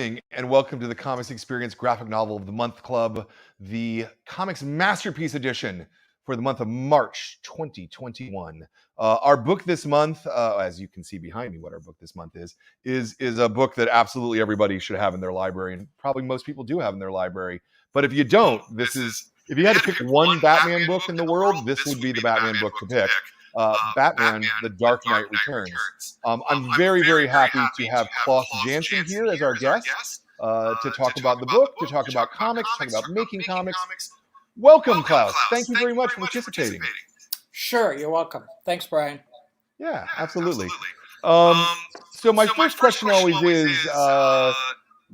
evening, and welcome to the Comics Experience Graphic Novel of the Month Club, the Comics Masterpiece Edition for the month of March 2021. Our book this month, as you can see behind me, what our book this month is a book that absolutely everybody should have in their library, and probably most people do have in their library. But if you don't, if you had to pick one Batman book in the world, this would be the Batman book to pick. Batman, The Dark Knight Returns. I'm very, very happy to have Klaus Janson here as our guest to talk about the book, to talk about comics, to talk about making comics. Welcome, Klaus. Thank you very much for participating. Sure, you're welcome. Thanks, Brian. Yeah, absolutely. So my first question always is,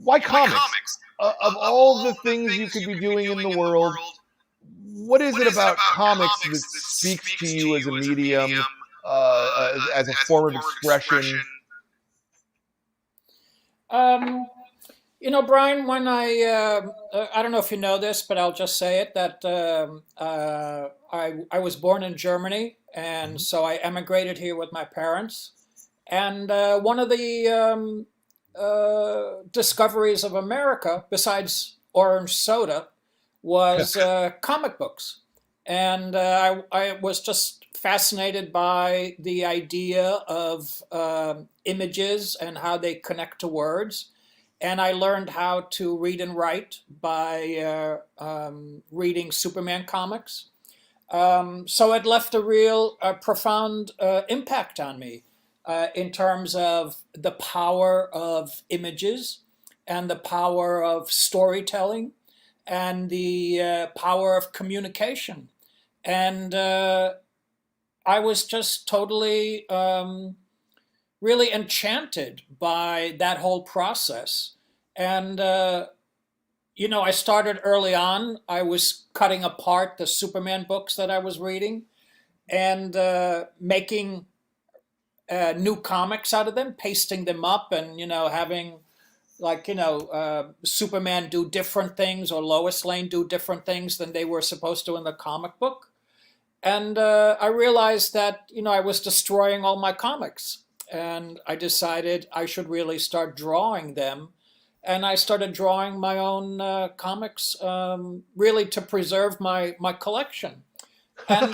why comics? Of all the things you could be doing in the world, what is it about comics that speaks to you as a medium, as a form of expression? Brian, when I don't know if you know this, but I'll just say it, that I was born in Germany, and so I emigrated here with my parents. And one of the discoveries of America, besides orange soda, was comic books. And I was just fascinated by the idea of images and how they connect to words. And I learned how to read and write by reading Superman comics. So it left a real profound impact on me in terms of the power of images and the power of storytelling and the power of communication. And I was just totally really enchanted by that whole process. And, I started early on. I was cutting apart the Superman books that I was reading and making new comics out of them, pasting them up and, having Superman do different things or Lois Lane do different things than they were supposed to in the comic book. And I realized that, I was destroying all my comics. And I decided I should really start drawing them. And I started drawing my own comics, really to preserve my collection. And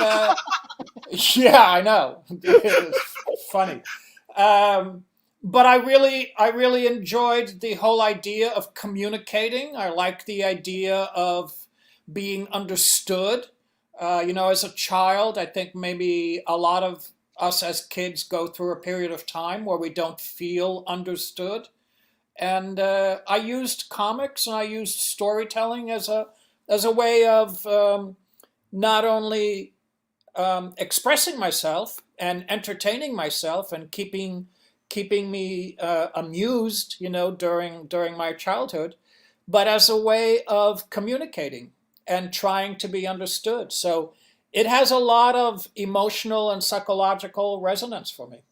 yeah, I know. It's funny. But I really enjoyed the whole idea of communicating. I liked the idea of being understood. As a child, I think maybe a lot of us as kids go through a period of time where we don't feel understood. And I used comics and I used storytelling as a way of not only expressing myself and entertaining myself and keeping me amused, during my childhood, but as a way of communicating and trying to be understood. So it has a lot of emotional and psychological resonance for me.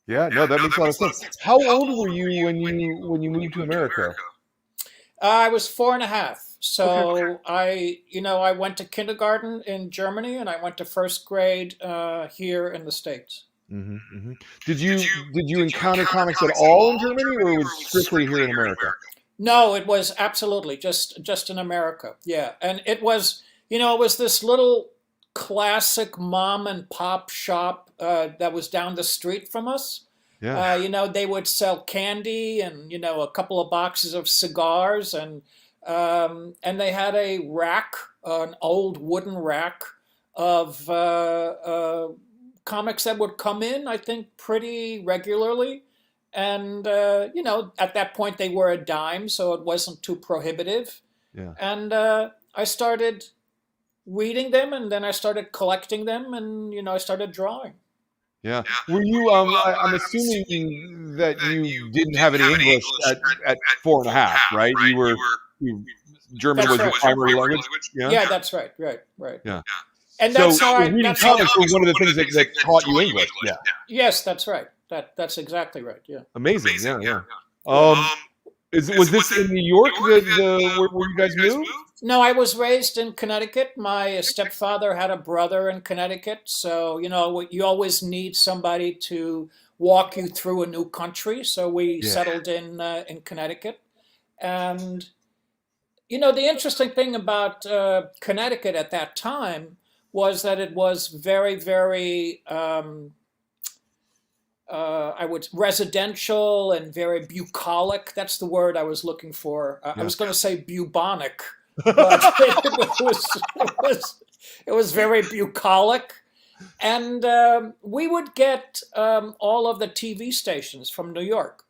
Yeah, no, that makes a lot of sense. How old were you when you moved to America? I was 4.5. So I went to kindergarten in Germany and I went to first grade here in the States. Mm-hmm, mm-hmm. Did you encounter comics at all in Germany, or was it strictly here in America? No, it was absolutely just in America. Yeah, and it was it was this little classic mom and pop shop that was down the street from us. Yeah. They would sell candy and a couple of boxes of cigars, and they had a rack, an old wooden rack of comics that would come in, I think, pretty regularly. And, at that point they were a dime, so it wasn't too prohibitive. Yeah. And I started reading them, and then I started collecting them, and, I started drawing. Yeah. Were you, I'm assuming that you didn't have any English at 4.5, right? German was your primary language? Yeah, that's right. Right. Yeah. And that's so how reading comics was one of the things that taught you English. Yeah. Yes, that's right. That's exactly right. Yeah. Amazing. Yeah. Was this in New York where you guys moved? No, I was raised in Connecticut. My stepfather had a brother in Connecticut, so you always need somebody to walk you through a new country. So we settled in Connecticut, And the interesting thing about Connecticut at that time was that it was very, very, residential and very bucolic. That's the word I was looking for. I Yeah. was going to say bubonic, but it was very bucolic. And we would get all of the TV stations from New York.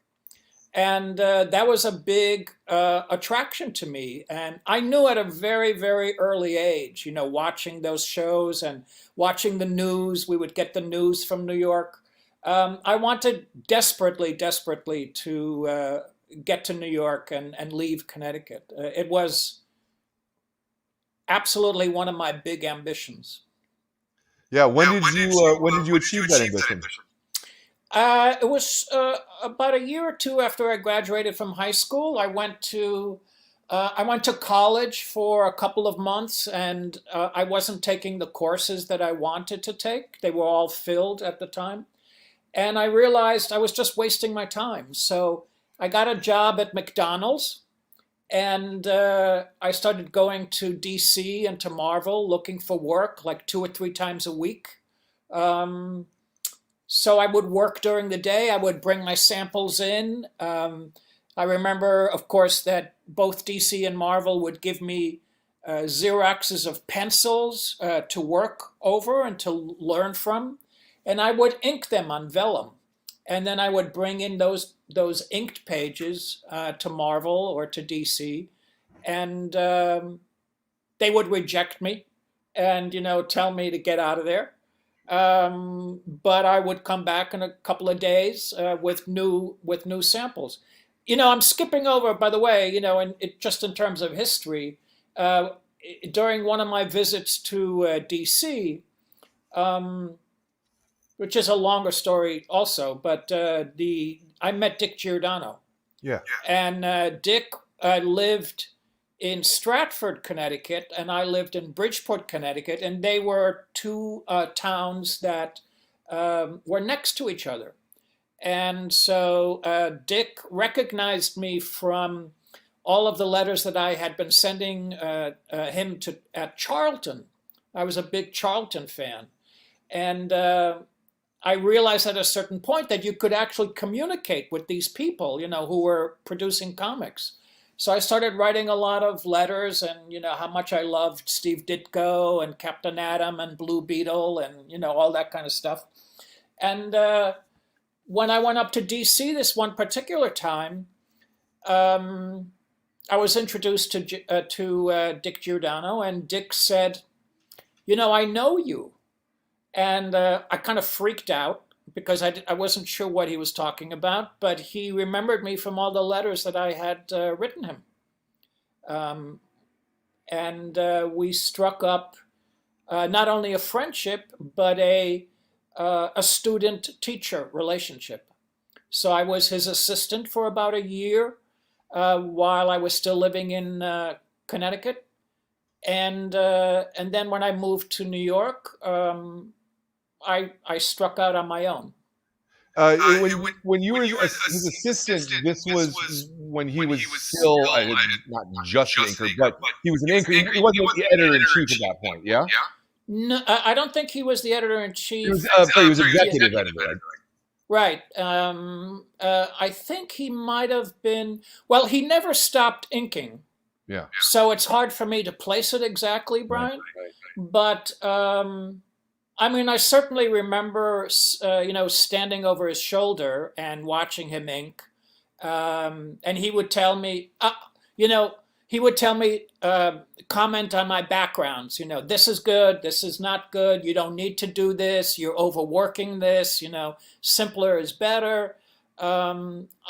And that was a big attraction to me. And I knew at a very, very early age, watching those shows and watching the news, we would get the news from New York. I wanted desperately, desperately to get to New York and leave Connecticut. It was absolutely one of my big ambitions. Yeah. When did you achieve that ambition? It was about a year or two after I graduated from high school. I went to college for a couple of months, and I wasn't taking the courses that I wanted to take. They were all filled at the time, and I realized I was just wasting my time. So I got a job at McDonald's, and I started going to DC and to Marvel looking for work like 2 or 3 times a week. Um, so I would work during the day. I would bring my samples in. I remember, of course, that both DC and Marvel would give me Xeroxes of pencils to work over and to learn from, and I would ink them on vellum, and then I would bring in those inked pages to Marvel or to DC, and they would reject me, and tell me to get out of there. But I would come back in a couple of days with new samples. I'm skipping over, by the way, just in terms of history. Uh, During one of my visits to DC, um, which is a longer story also, but I met Dick Giordano, Yeah. and Dick lived in Stratford, Connecticut, and I lived in Bridgeport, Connecticut, and they were two towns that were next to each other. And so Dick recognized me from all of the letters that I had been sending him to at Charlton. I was a big Charlton fan, and I realized at a certain point that you could actually communicate with these people, who were producing comics. So I started writing a lot of letters, and how much I loved Steve Ditko and Captain Atom and Blue Beetle and all that kind of stuff. And when I went up to DC this one particular time, um, I was introduced to Dick Giordano, and Dick said, I know you. And I kind of freaked out because I wasn't sure what he was talking about, but he remembered me from all the letters that I had written him. Um, and we struck up not only a friendship, but a student-teacher relationship. So I was his assistant for about a year while I was still living in Connecticut. And then when I moved to New York, I struck out on my own. When you were his assistant, this was when he was still not just an anchor, but he was an anchor. He wasn't the editor in chief at that point. Yeah. No, I don't think he was the editor in He chief. was. Sorry, he was executive editor. Right. I think he might have been. Well, he never stopped inking, Yeah. so it's hard for me to place it exactly, Brian. But I mean, I certainly remember, standing over his shoulder and watching him ink, and he would tell me, comment on my backgrounds. This is good, this is not good. You don't need to do this. You're overworking this. Simpler is better. A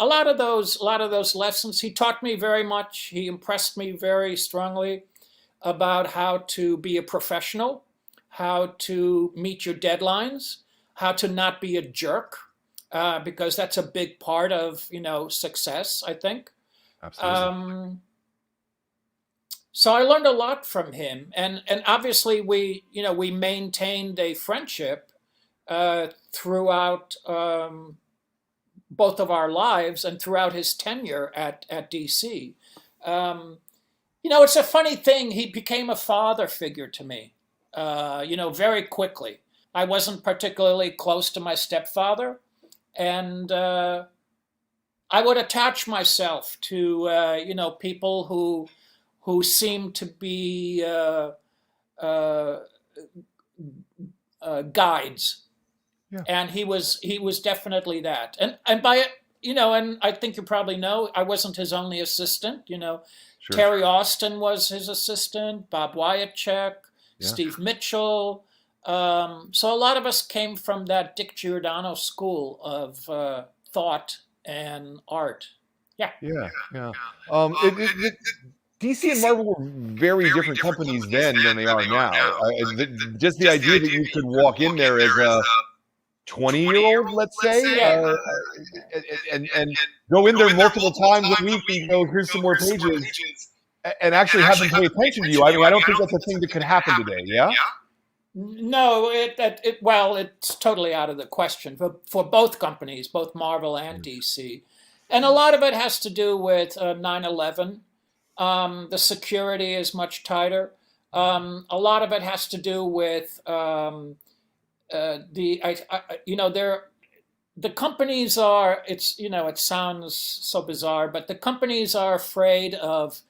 lot of those lessons, he taught me very much. He impressed me very strongly about how to be a professional, how to meet your deadlines, how to not be a jerk, because that's a big part of success, I think. Absolutely. So I learned a lot from him, and obviously we maintained a friendship throughout both of our lives and throughout his tenure at DC. It's a funny thing. He became a father figure to me, very quickly. I wasn't particularly close to my stepfather, and I would attach myself to, people who seemed to be guides. Yeah. And he was definitely that. And by it, and I think you probably know, I wasn't his only assistant. Sure. Terry Austin was his assistant, Bob Wyatchek, Steve Mitchell. So a lot of us came from that Dick Giordano school of thought and art. Yeah. DC and Marvel were very different companies then than they are now. Just the idea that you could walk in there as a 20-year-old, let's say, and go in there multiple times a week and go, here's some more pages, and actually have them pay attention to you. I mean, I don't think that's a thing that could happen today. Yeah. No, it's totally out of the question for both companies, both Marvel and DC, and a lot of it has to do with 9/11. The security is much tighter. A lot of it has to do with the companies are. It sounds so bizarre, but the companies are afraid of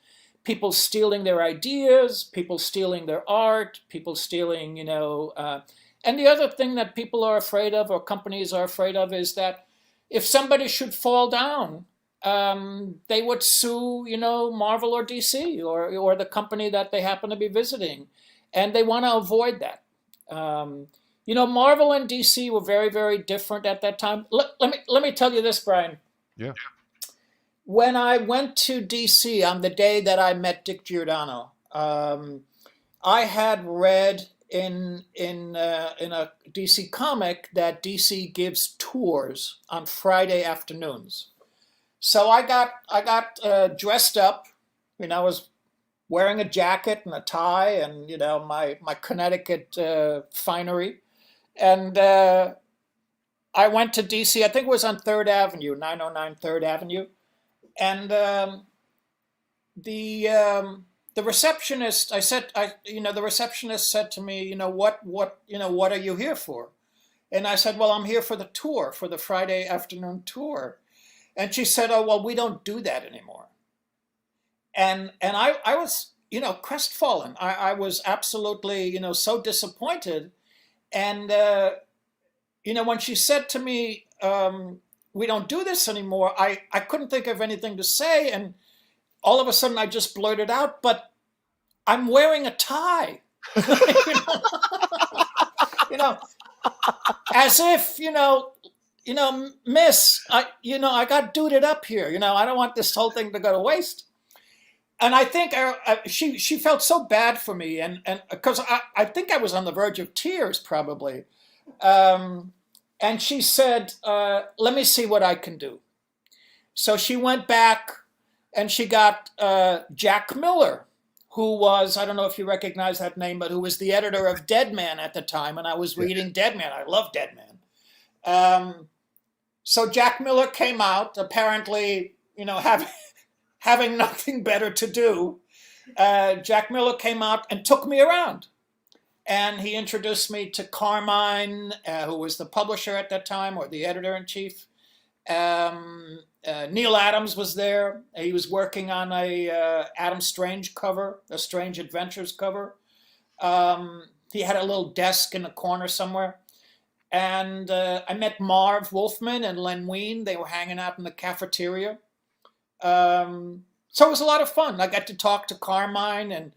people stealing their ideas, people stealing their art, people stealing, and the other thing that people are afraid of, or companies are afraid of, is that if somebody should fall down, they would sue, Marvel or DC or the company that they happen to be visiting, and they want to avoid that. Marvel and DC were very, very different at that time. Let me tell you this, Brian. Yeah. When I went to DC on the day that I met Dick Giordano, I had read in a DC comic that DC gives tours on Friday afternoons. So I got dressed up. I was wearing a jacket and a tie and my Connecticut finery, and I went to DC. I think it was on 3rd Avenue, 909 3rd Avenue. And the receptionist, the receptionist said to me, what are you here for? And I said, well, I'm here for the tour, for the Friday afternoon tour. And she said, oh, well, we don't do that anymore. And I was, crestfallen. I was absolutely, so disappointed. And, when she said to me, we don't do this anymore, I couldn't think of anything to say. And all of a sudden I just blurted out, but I'm wearing a tie. As if, miss, I got duded up here. I don't want this whole thing to go to waste. And I think she felt so bad for me, and because I think I was on the verge of tears probably. And she said, let me see what I can do. So she went back and she got Jack Miller, who was, I don't know if you recognize that name, but who was the editor of Dead Man at the time. And I was reading Dead Man. I love Dead Man. So Jack Miller came out, apparently, having nothing better to do. Jack Miller came out and took me around. And he introduced me to Carmine, who was the publisher at that time, or the editor-in-chief. Neil Adams was there. He was working on a Adam Strange cover, a Strange Adventures cover. He had a little desk in the corner somewhere. And I met Marv Wolfman and Len Wein. They were hanging out in the cafeteria. So it was a lot of fun. I got to talk to Carmine, and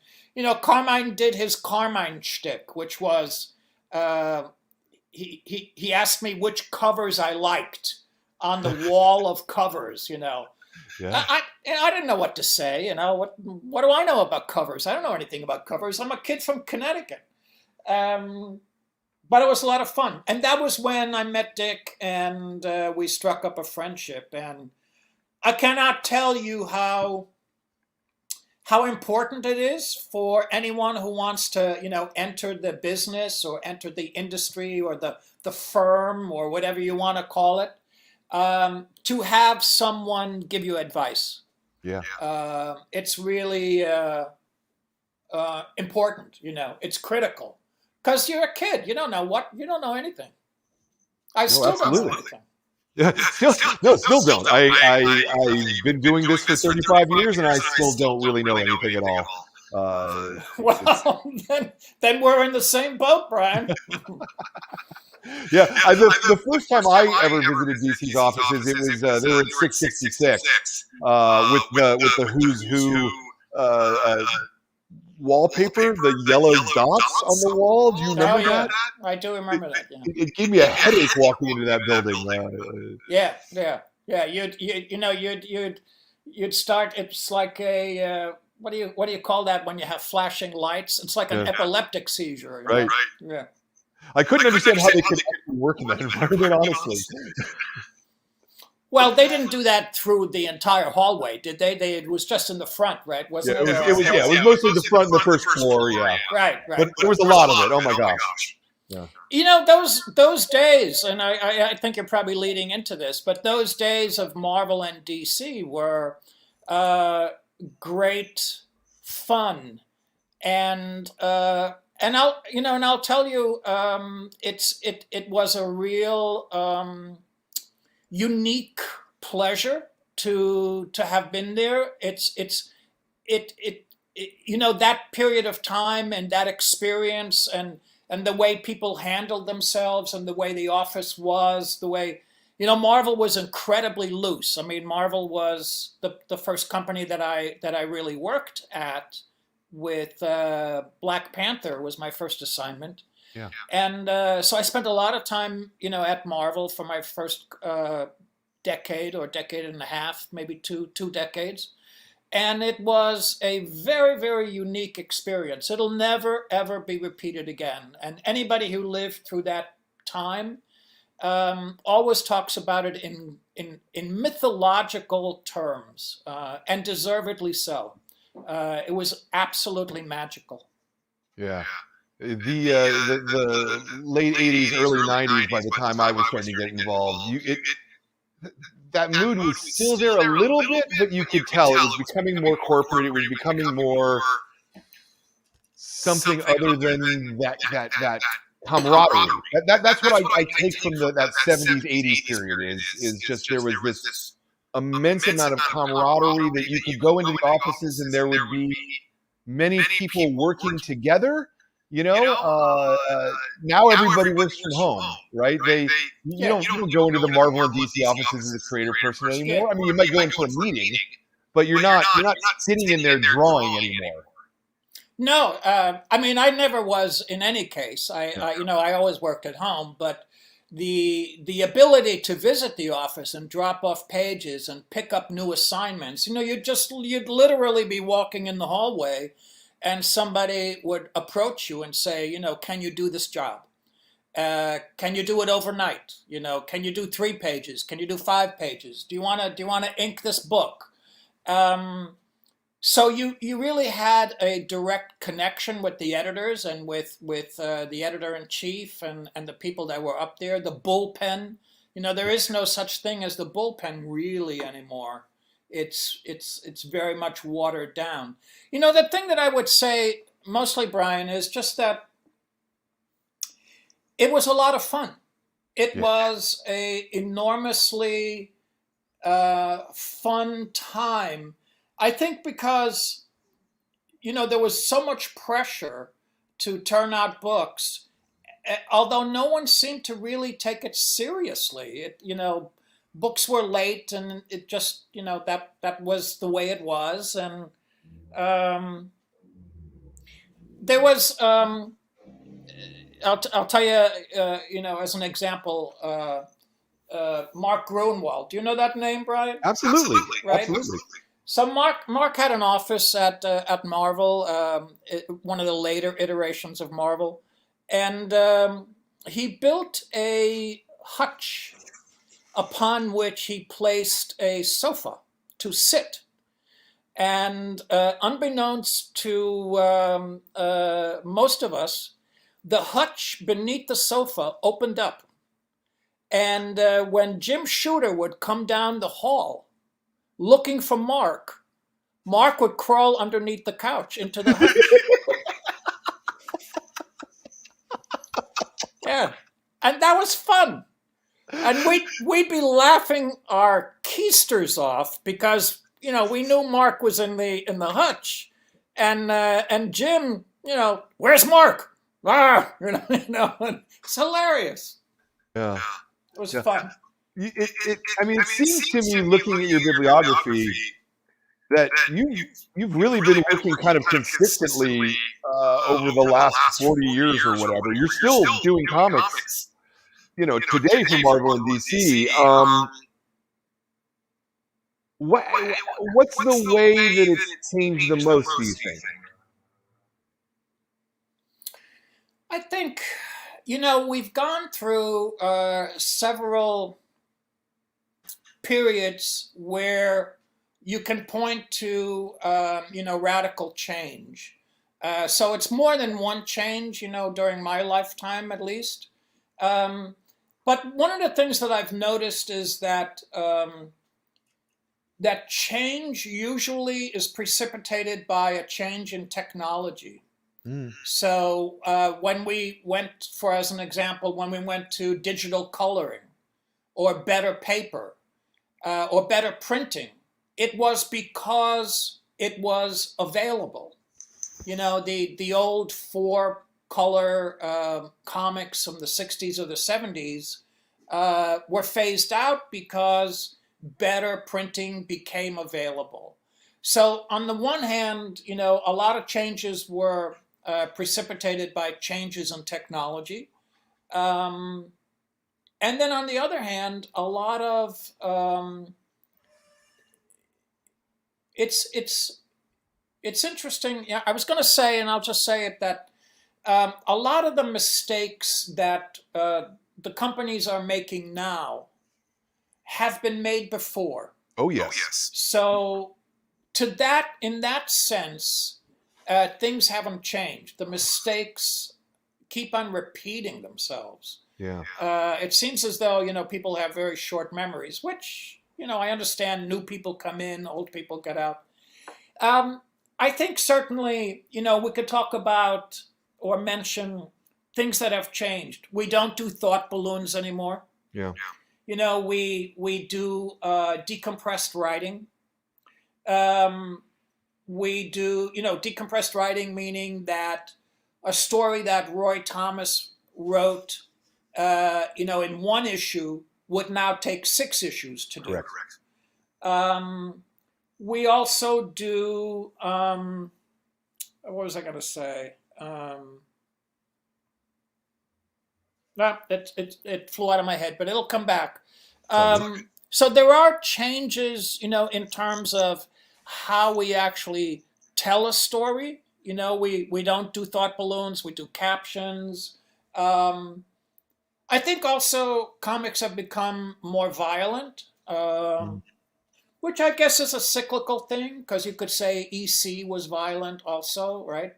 Carmine did his Carmine shtick, which was he asked me which covers I liked on the wall of covers. Yeah. I didn't know what to say. What do I know about covers? I don't know anything about covers. I'm a kid from Connecticut. But it was a lot of fun, and that was when I met Dick, and we struck up a friendship. And I cannot tell you how important it is for anyone who wants to, enter the business or enter the industry or the firm or whatever you want to call it. to have someone give you advice. Yeah. It's really important. It's critical because you're a kid. You don't know anything. I No, still don't know absolutely. anything. Yeah, still don't. I've been doing this for 35 years, and I still don't really know anything at all. Well, then we're in the same boat, Brian. Yeah, the first time I ever visited DC's offices, it was they were at 666 with the Who's Who wallpaper, the yellow dots on the wall. Do you remember that? I do remember that. Yeah. It gave me a headache walking into that building. Yeah. You'd start. It's like a what do you call that when you have flashing lights? It's like an epileptic seizure. Right. Yeah. I couldn't understand how they could actually work in that environment, honestly. Well, they didn't do that through the entire hallway, did they? It was just in the front, right? Wasn't it? It was mostly the front and the first floor, yeah. Right. But there was a lot of it. Oh my gosh. Yeah. Those days, and I think you're probably leading into this, but those days of Marvel and DC were great fun, and I'll tell you, it was a real unique pleasure to have been there. That period of time and that experience and the way people handled themselves and the way the office was, the way Marvel was incredibly loose. I mean, Marvel was the first company that I really worked at. With Black Panther was my first assignment. Yeah. And so I spent a lot of time, at Marvel for my first decade or decade and a half, maybe two decades. And it was a very, very unique experience. It'll never, ever be repeated again. And anybody who lived through that time always talks about it in mythological terms, and deservedly so. It was absolutely magical. Yeah. The late 80s, early 90s, by the time I was starting to get involved, that mood was still there a little bit, but you could tell it was becoming more corporate. It was becoming more something other than that camaraderie. That's what I take from that 70s, 80s period is just there was this immense amount of camaraderie that you could go into the offices and there would be many people working together. Now everybody works from home, right? You don't go into the Marvel and DC offices as a creative person anymore. I mean, you might go in for a meeting, but you're not sitting in there drawing anymore. No, I mean, I never was in any case. I always worked at home, but the ability to visit the office and drop off pages and pick up new assignments, you'd literally be walking in the hallway and somebody would approach you and say, can you do this job? Can you do it overnight? Can you do 3 pages? Can you do 5 pages? Do you want to ink this book? So you really had a direct connection with the editors and with the editor-in-chief and the people that were up there. The bullpen, there is no such thing as the bullpen really anymore. It's very much watered down. The thing that I would say mostly, Brian, is just that it was a lot of fun. It was a enormously fun time. I think because, there was so much pressure to turn out books, although no one seemed to really take it seriously. Books were late and it just, that was the way it was. And there was, I'll tell you, as an example, Mark Gruenwald. Do you know that name, Brian? Absolutely. Right? Absolutely. So Mark had an office at Marvel, one of the later iterations of Marvel, and he built a hutch upon which he placed a sofa to sit. And unbeknownst to most of us, the hutch beneath the sofa opened up. And when Jim Shooter would come down the hall looking for Mark, Mark would crawl underneath the couch into the hutch. Yeah, and that was fun. And we'd be laughing our keisters off because we knew Mark was in the hutch, and Jim, where's Mark? Ah, it's hilarious. Yeah, it was fun. It seems to me, looking at your bibliography, that you've really been working kind of consistently over the last 40 years or whatever. You're still doing comics, today for Marvel and DC. What's the way that it's changed the most, do you think? I think, we've gone through several periods where you can point to, radical change. So it's more than one change, during my lifetime at least. But one of the things that I've noticed is that that change usually is precipitated by a change in technology. So when we went, as an example, when we went to digital coloring or better paper or better printing, it was because it was available. The old 4-color comics from the 60s or the 70s were phased out because better printing became available. So on the one hand, a lot of changes were precipitated by changes in technology. And then on the other hand, a lot of it's interesting. Yeah, I was going to say, and I'll just say it, that a lot of the mistakes that the companies are making now have been made before. Oh yes. So in that sense, things haven't changed. The mistakes keep on repeating themselves. Yeah. It seems as though people have very short memories, which I understand. New people come in, old people get out. I think certainly we could talk about or mention things that have changed. We don't do thought balloons anymore. Yeah. We do decompressed writing. We do decompressed writing, meaning that a story that Roy Thomas wrote in one issue would now take 6 issues to do. Correct. We also do, what was I going to say? No, it flew out of my head, but it'll come back. So there are changes, in terms of how we actually tell a story. We don't do thought balloons, we do captions. I think also comics have become more violent, which I guess is a cyclical thing, because you could say EC was violent also, right?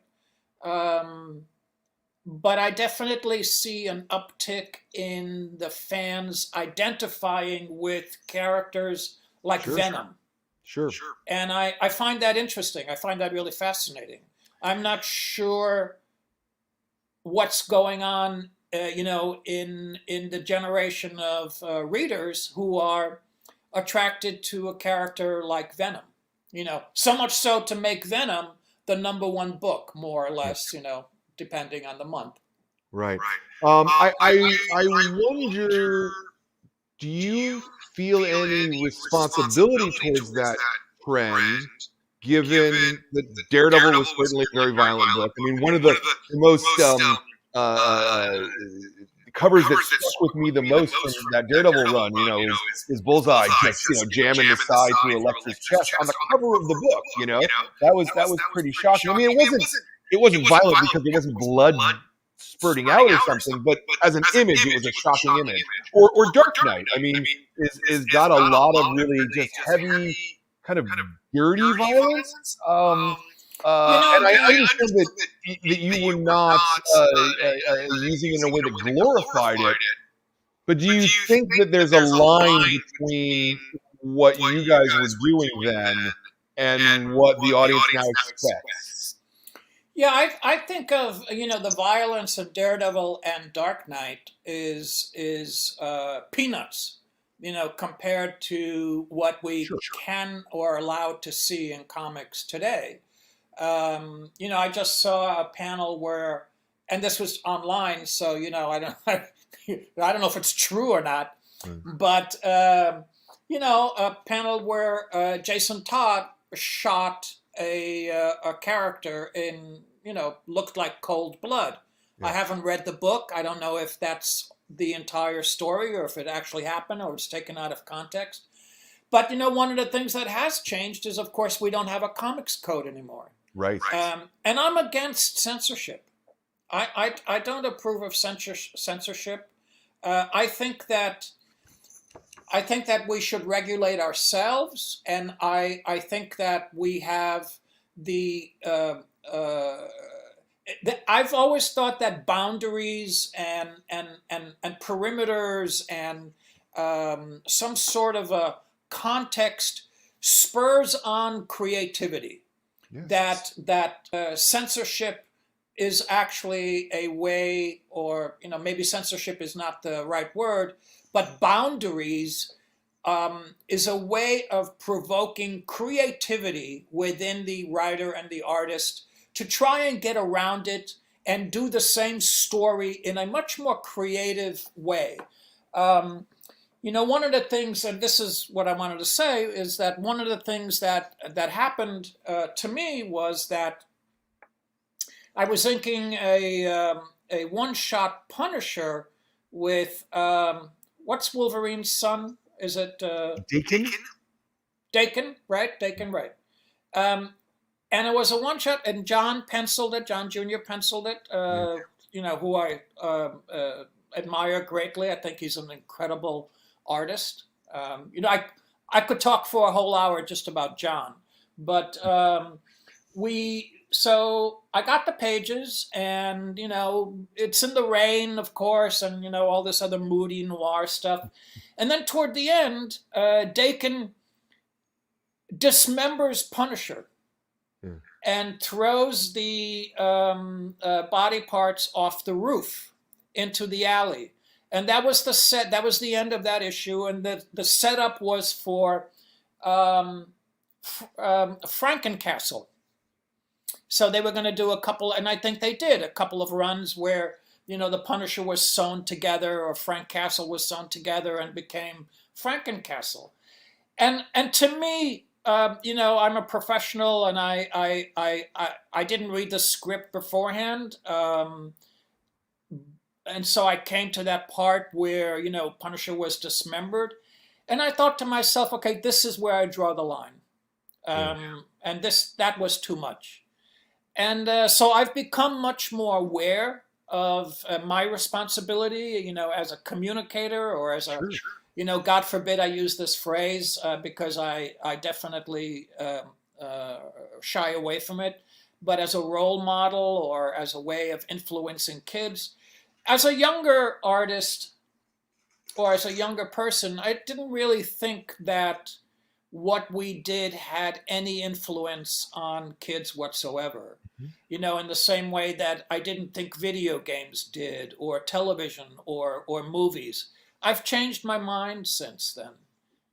But I definitely see an uptick in the fans identifying with characters like Venom. Sure. And I find that interesting. I find that really fascinating. I'm not sure what's going on, in the generation of readers who are attracted to a character like Venom. So much so to make Venom the #1 book, more or less, depending on the month. Right. I wonder, do you feel any responsibility towards that trend, given that Daredevil was certainly a very violent book? I mean, one of the most covers that stuck with me the most from that Daredevil run, is Bullseye just, jamming the side through Elektra's chest on the cover of the book. That was pretty shocking. I mean, it wasn't violent because there wasn't blood spurting out or something, but as an image, it was a shocking image. Or Dark Knight, I mean, is got a lot of really just heavy, kind of dirty violence. And I understand that you were not using it in a way that glorified it, But do you think that there's a line between what you guys were doing then and what the audience now expects? Yeah, I think of the violence of Daredevil and Dark Knight is peanuts, compared to what we can or are allowed to see in comics today. I just saw a panel where, and this was online, so I don't I don't know if it's true or not, but a panel where Jason Todd shot a character in looked like cold blood. Yeah. I haven't read the book. I don't know if that's the entire story or if it actually happened or it's taken out of context. But one of the things that has changed is, of course, we don't have a comics code anymore. Right. And I'm against censorship. I don't approve of censorship. I think that we should regulate ourselves, and I think that we have I've always thought that boundaries and perimeters and some sort of a context spurs on creativity. Yes. That censorship is actually a way, or maybe censorship is not the right word, but boundaries is a way of provoking creativity within the writer and the artist to try and get around it and do the same story in a much more creative way. One of the things, and this is what I wanted to say, is that one of the things that happened to me was that I was inking a one-shot Punisher with what's Wolverine's son? Is it Dakin? Dakin, right? Dakin, right. And it was a one-shot, and John penciled it. John Jr. penciled it. Who I admire greatly. I think he's an incredible artist. I could talk for a whole hour just about John, but so I got the pages, and it's in the rain, of course, and all this other moody noir stuff, and then toward the end, Dakin dismembers Punisher and throws the body parts off the roof into the alley. And that was the set. That was the end of that issue. And the setup was for Frankencastle. So they were going to do a couple, and I think they did a couple of runs where the Punisher was sewn together, or Frank Castle was sewn together and became Frankencastle. And to me, I'm a professional, and I didn't read the script beforehand. And so I came to that part where, Punisher was dismembered. And I thought to myself, okay, this is where I draw the line. And that was too much. And so I've become much more aware of my responsibility, as a communicator, or as a, God forbid I use this phrase because I definitely shy away from it, but as a role model or as a way of influencing kids. As a younger artist or as a younger person, I didn't really think that what we did had any influence on kids whatsoever. In the same way that I didn't think video games did, or television, or movies. I've changed my mind since then.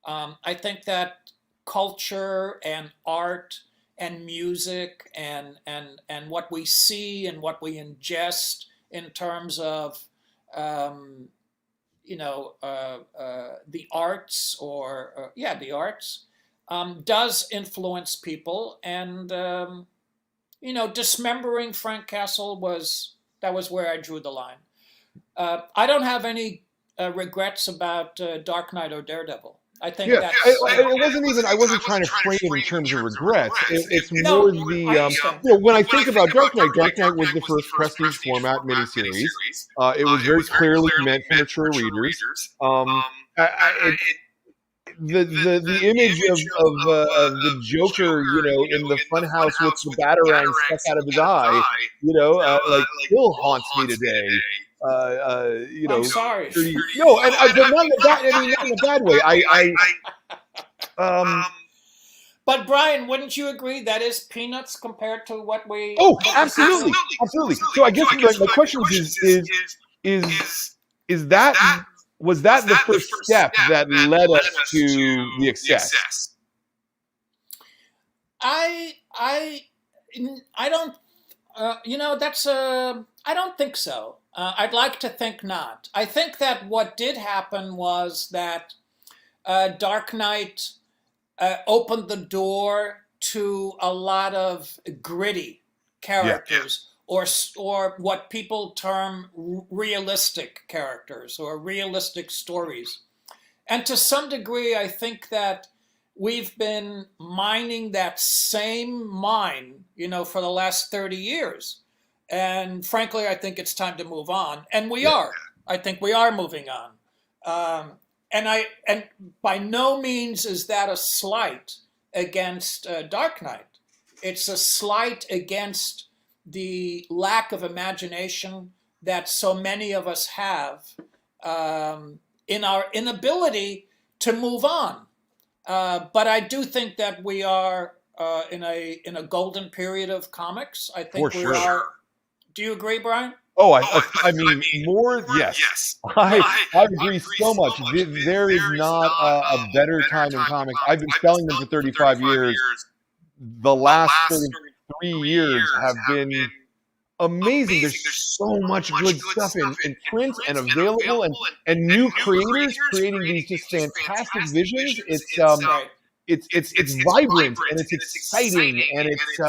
I think that culture and art and music and what we see and what we ingest in terms of the arts, or the arts, does influence people. And dismembering Frank Castle was where I drew the line. I don't have any regrets about Dark Knight or Daredevil. I think that I wasn't trying to frame it in terms of regrets. It's more when I think about Dark Knight was the first Prestige format miniseries. It was very clearly meant for mature readers. The image of the Joker, in the funhouse with the batarang stuck out of his eye, still haunts me today. I'm sorry. 30, no, and but not in a bad. I mean, not in a bad way. But Brian, wouldn't you agree that is peanuts compared to what we? Oh, absolutely. So I guess my question is that was that the first step that led us to the excess? I don't. That's a. I don't think so. I'd like to think not. I think that what did happen was that Dark Knight opened the door to a lot of gritty characters, or what people term realistic characters or realistic stories. And to some degree, I think that we've been mining that same mine, for the last 30 years. And frankly, I think it's time to move on. And we are. I think we are moving on. And by no means is that a slight against Dark Knight. It's a slight against the lack of imagination that so many of us have in our inability to move on. But I do think that we are in a golden period of comics. I think we are. Do you agree, Brian? Oh, I mean, more. Yes, I agree so much. There is not a better time in comics. I've been selling them for 35 years. The last 33 years have been amazing. There's so much good stuff in print and available, and new creators creating these just fantastic visions. It's vibrant and it's exciting and it's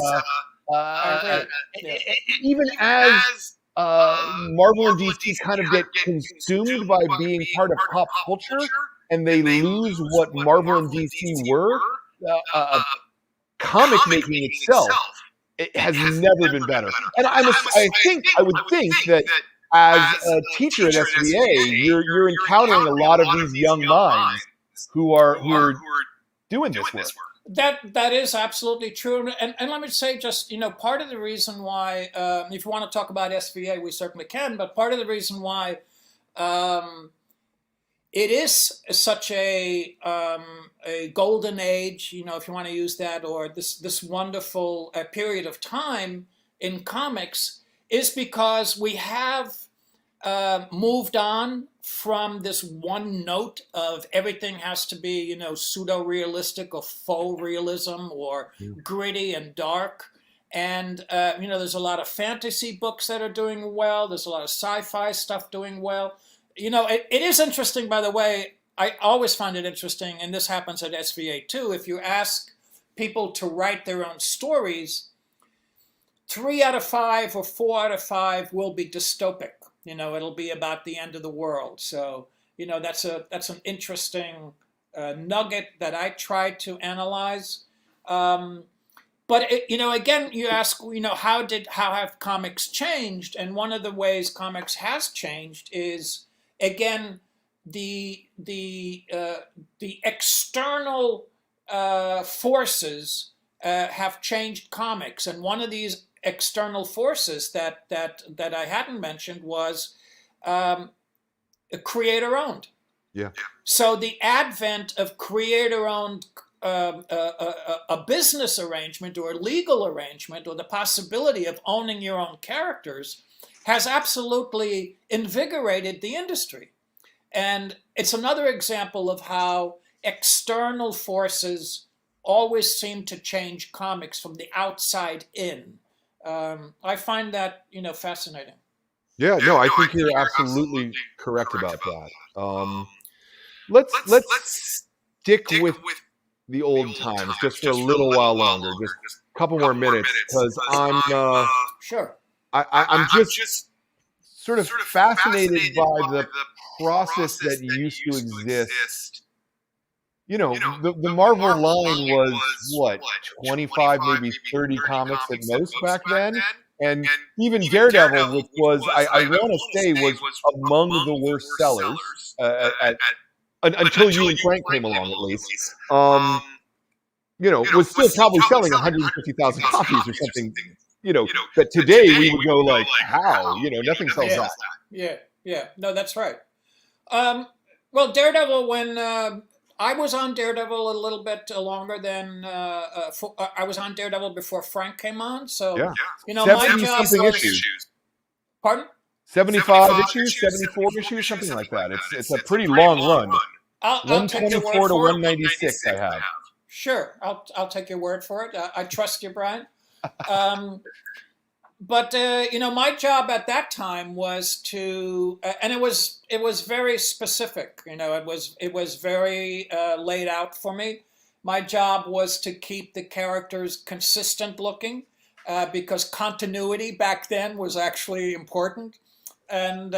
even as Marvel and DC kind of get consumed by being part of pop culture, and they lose what Marvel and DC were. Comic making itself, it has never been better. And I would think that as a teacher at SVA, you're encountering a lot of these young minds who are doing this work. That is absolutely true. And let me say just, part of the reason why, if you want to talk about SVA, we certainly can, but part of the reason why it is such a golden age, if you want to use that, or this wonderful period of time in comics, is because we have moved on from this one note of everything has to be, pseudo-realistic or faux realism or gritty and dark. And, there's a lot of fantasy books that are doing well. There's a lot of sci-fi stuff doing well. It is interesting, by the way. I always find it interesting, and this happens at SVA too. If you ask people to write their own stories, 3 out of 5 or 4 out of 5 will be dystopic. It'll be about the end of the world. So, that's an interesting nugget that I try to analyze. But again, you ask, how have comics changed? And one of the ways comics has changed is, again, the external forces have changed comics, and one of these external forces that I hadn't mentioned was creator-owned. Yeah. So the advent of creator-owned a business arrangement or a legal arrangement, or the possibility of owning your own characters, has absolutely invigorated the industry. And it's another example of how external forces always seem to change comics from the outside in. I find that, fascinating. Yeah, no, I think you're absolutely correct about that. Let's stick with the old times just for a little while longer, just a couple more minutes, because I'm sure. I'm just sort of fascinated by the process that used to exist. The Marvel line was what, 25, maybe 30 comics at most back then, and even Daredevil, which was I want to say was among the worst sellers until you and Frank came along, at least. Was still probably selling 150,000 copies or something that today we would go like, how? Nothing sells that. Yeah. No, that's right. Well, Daredevil, when I was on Daredevil a little bit longer than I was on Daredevil before Frank came on. So, Yeah. my 70 job something was. issues. Pardon? 75 issues, 74 issues, something like that. It's a pretty long run. I'll take your word 124 to for it. 196 I have. Sure, I'll take your word for it. I trust you, Brian. But my job at that time was to, and it was very specific. It was very laid out for me. My job was to keep the characters consistent looking, because continuity back then was actually important, and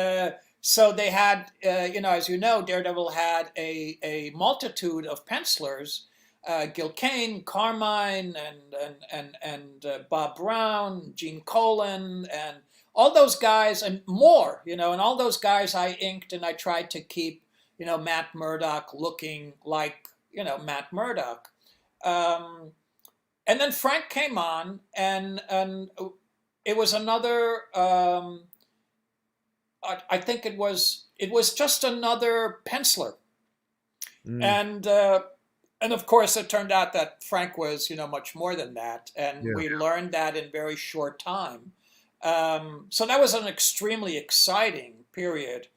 so they had, as you know, Daredevil had a multitude of pencilers. Gil Kane, Carmine, and Bob Brown, Gene Colan, and all those guys, and more, and all those guys I inked, and I tried to keep, Matt Murdock looking like, Matt Murdock. And then Frank came on, and it was another. I think it was just another penciler, and of course, it turned out that Frank was, much more than that, and we learned that in very short time. So that was an extremely exciting period.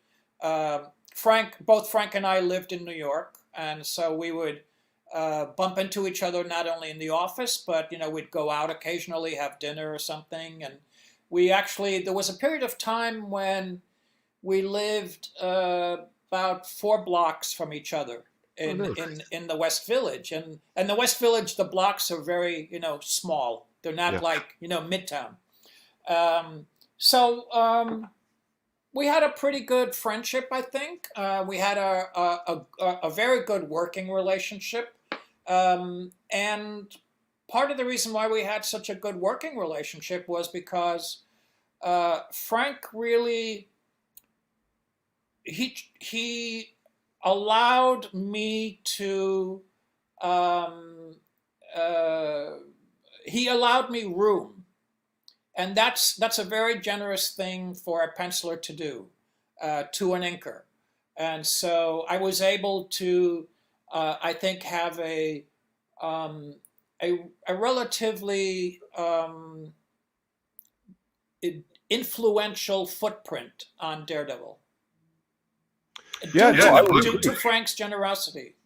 Both Frank and I lived in New York, and so we would bump into each other not only in the office, but we'd go out occasionally, have dinner or something, and there was a period of time when we lived about 4 blocks from each other. In the West Village, and the West Village, the blocks are very small. They're not like Midtown. So we had a pretty good friendship, I think. We had a very good working relationship, and part of the reason why we had such a good working relationship was because Frank really he allowed me to, he allowed me room. And that's a very generous thing for a penciler to do, to an inker. And so I was able to, I think, have a relatively influential footprint on Daredevil. To Frank's generosity.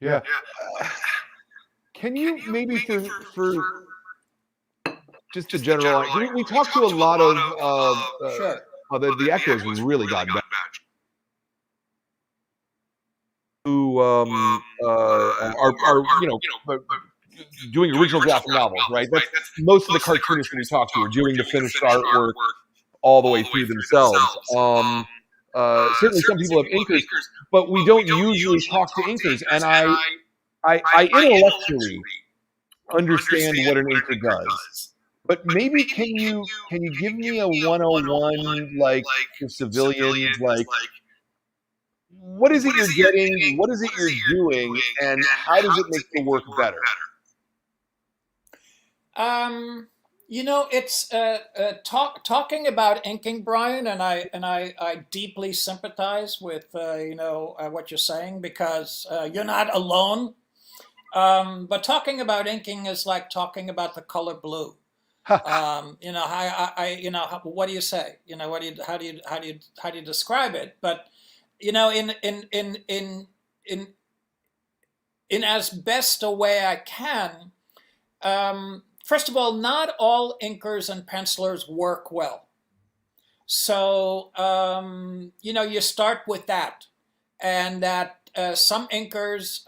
Yeah. Can you maybe for just to generalize? We talked to a lot of the echoes really got bad. Who are doing original graphic novels, right? That's most of the cartoonists that we talk to are doing the finished artwork all the way through themselves. Certainly some people have inkers, but we don't usually talk to inkers. And I intellectually understand what an inker does. But maybe can you give me a 101, like, for civilians, like, what is it you're getting, what is it you're doing, and how does it make the work better? It's talking about inking, Brian, and I deeply sympathize with what you're saying, because you're not alone. But talking about inking is like talking about the color blue. What do you say? How do you describe it? But in as best a way I can. First of all, not all inkers and pencilers work well. So, you start with that, and that some inkers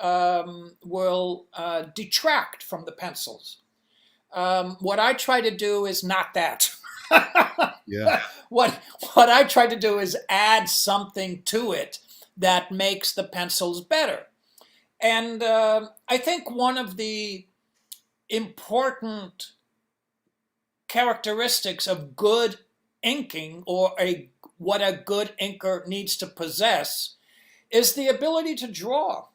will detract from the pencils. What I try to do is not that. What I try to do is add something to it that makes the pencils better. And I think one of the important characteristics of good inking, or what a good inker needs to possess, is the ability to draw.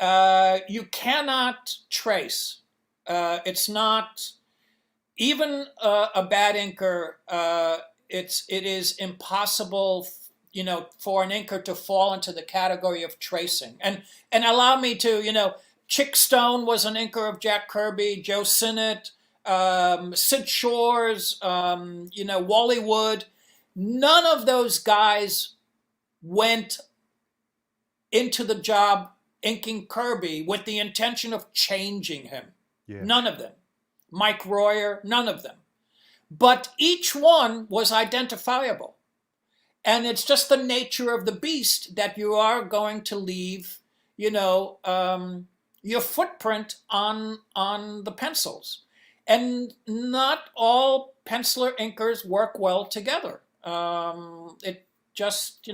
You cannot trace. It's not even a bad inker, it is impossible, for an inker to fall into the category of tracing. And allow me to, Chick Stone was an inker of Jack Kirby, Joe Sinnott, Sid Shores, Wally Wood. None of those guys went into the job inking Kirby with the intention of changing him. Yeah. None of them. Mike Royer, none of them. But each one was identifiable. And it's just the nature of the beast that you are going to leave, your footprint on the pencils. And not all penciler inkers work well together. It just,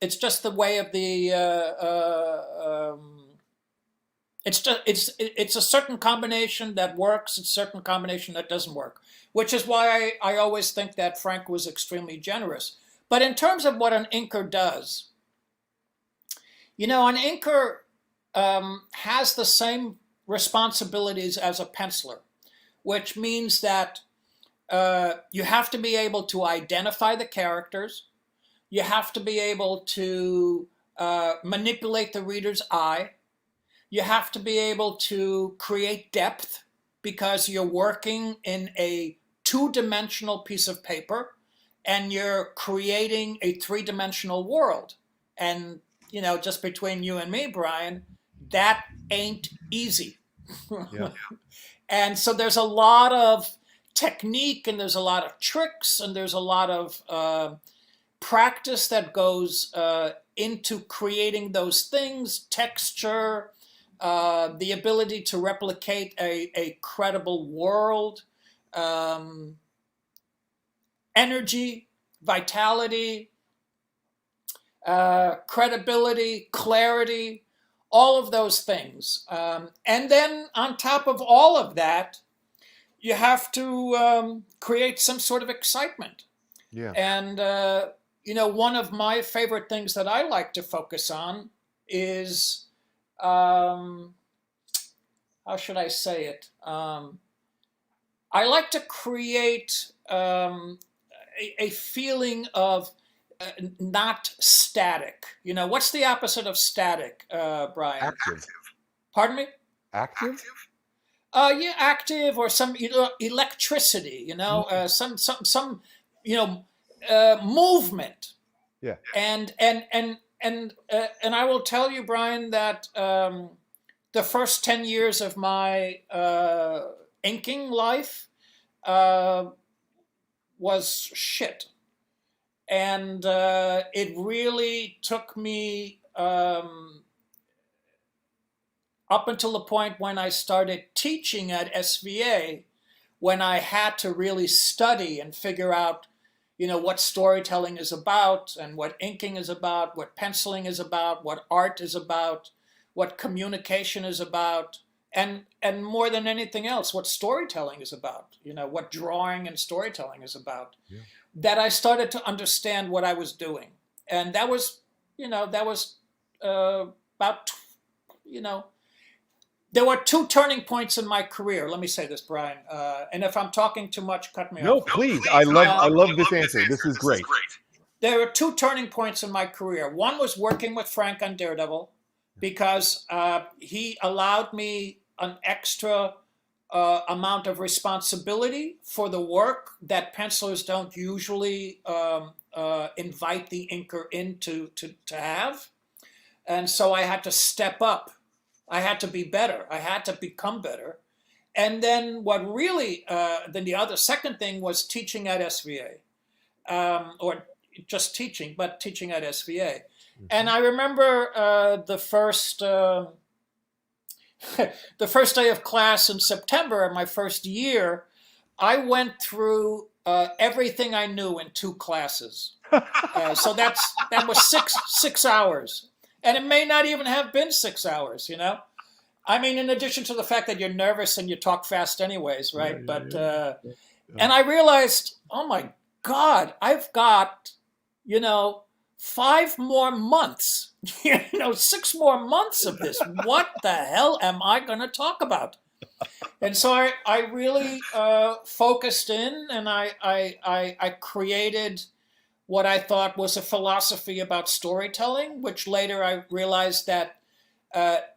it's just the way of the. It's a certain combination that works, a certain combination that doesn't work, which is why I always think that Frank was extremely generous. But in terms of what an inker does, an inker has the same responsibilities as a penciler, which means that you have to be able to identify the characters. You have to be able to manipulate the reader's eye. You have to be able to create depth because you're working in a two-dimensional piece of paper and you're creating a three-dimensional world. And, just between you and me, Brian, that ain't easy. Yeah. And so there's a lot of technique and there's a lot of tricks and there's a lot of practice that goes into creating those things, texture, the ability to replicate a credible world, energy, vitality, credibility, clarity, all of those things. And then on top of all of that, you have to create some sort of excitement. Yeah. And, one of my favorite things that I like to focus on is, how should I say it? I like to create a feeling of not static. What's the opposite of static, Brian? Active. Pardon me? Active? Yeah, active or some electricity. Some movement. Yeah. And I will tell you, Brian, that the first 10 years of my inking life was shit. And it really took me up until the point when I started teaching at SVA, when I had to really study and figure out, what storytelling is about and what inking is about, what penciling is about, what art is about, what communication is about, and more than anything else, what storytelling is about, what drawing and storytelling is about. Yeah. That I started to understand what I was doing. And that was about, there were two turning points in my career. Let me say this, Brian. And if I'm talking too much, cut me off. No, please. I love this answer. This is great. There were two turning points in my career. One was working with Frank on Daredevil because he allowed me an extra amount of responsibility for the work that pencilers don't usually invite the inker in to have. And so I had to step up. I had to be better. I had to become better. And then what really, then the second thing was teaching at SVA, or just teaching, but teaching at SVA. Mm-hmm. And I remember the first day of class in September of my first year, I went through everything I knew in 2 classes. So that was 6 hours. And it may not even have been 6 hours, I mean, in addition to the fact that you're nervous and you talk fast anyways, right? Yeah, but and I realized, oh my God, I've got, 5 more months, 6 more months of this. What the hell am I going to talk about? And so I really focused in, and I created what I thought was a philosophy about storytelling, which later I realized that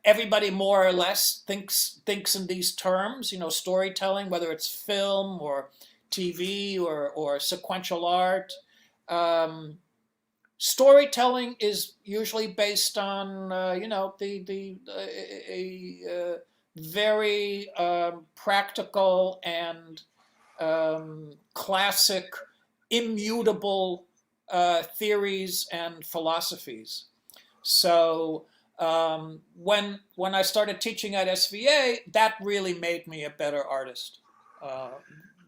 everybody more or less thinks in these terms. Storytelling, whether it's film or TV or sequential art. Storytelling is usually based on the a very practical and classic, immutable theories and philosophies. So when I started teaching at SVA, that really made me a better artist.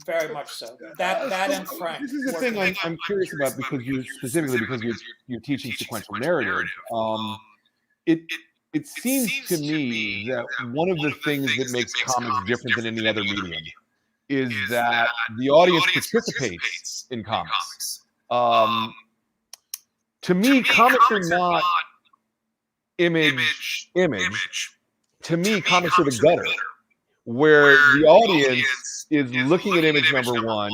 Very much so. That and Frank. This is the thing I'm curious about, because you're teaching sequential narrative. It it seems to me that one of the things that makes comics different than any other medium is that the audience participates in comics. To me, comics are not image. To me, comics are the gutter, where the audience is looking at image number one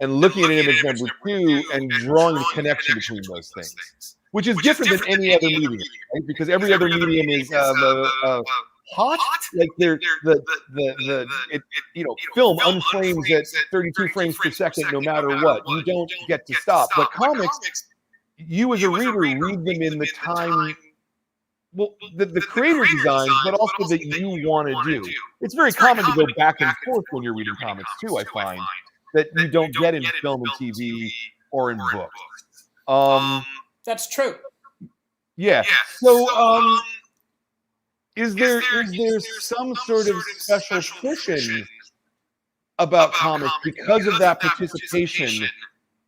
and looking at image number two and drawing the connection between those things, which is different than any other medium, right? Because every other medium is hot, like they're film unframes at 32 frames per second no matter what. You don't get to stop. But comics, you as a reader read them in the time. Well, the creator designs, but also that you want to do. It's very common to go back and forth when you're reading comics too, I find, that you don't get in film and TV or in books. That's true. Yeah. So, is there some sort of special cushion about comics because of that participation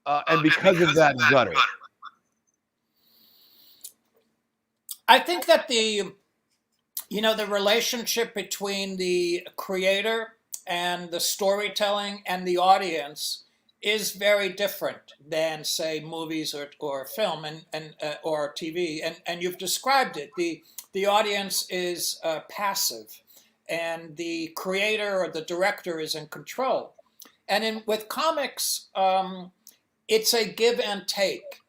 and because of that gutter? I think that the relationship between the creator and the storytelling and the audience is very different than, say, movies or film and or TV. And you've described it. The audience is passive, and the creator or the director is in control. And with comics, it's a give and take.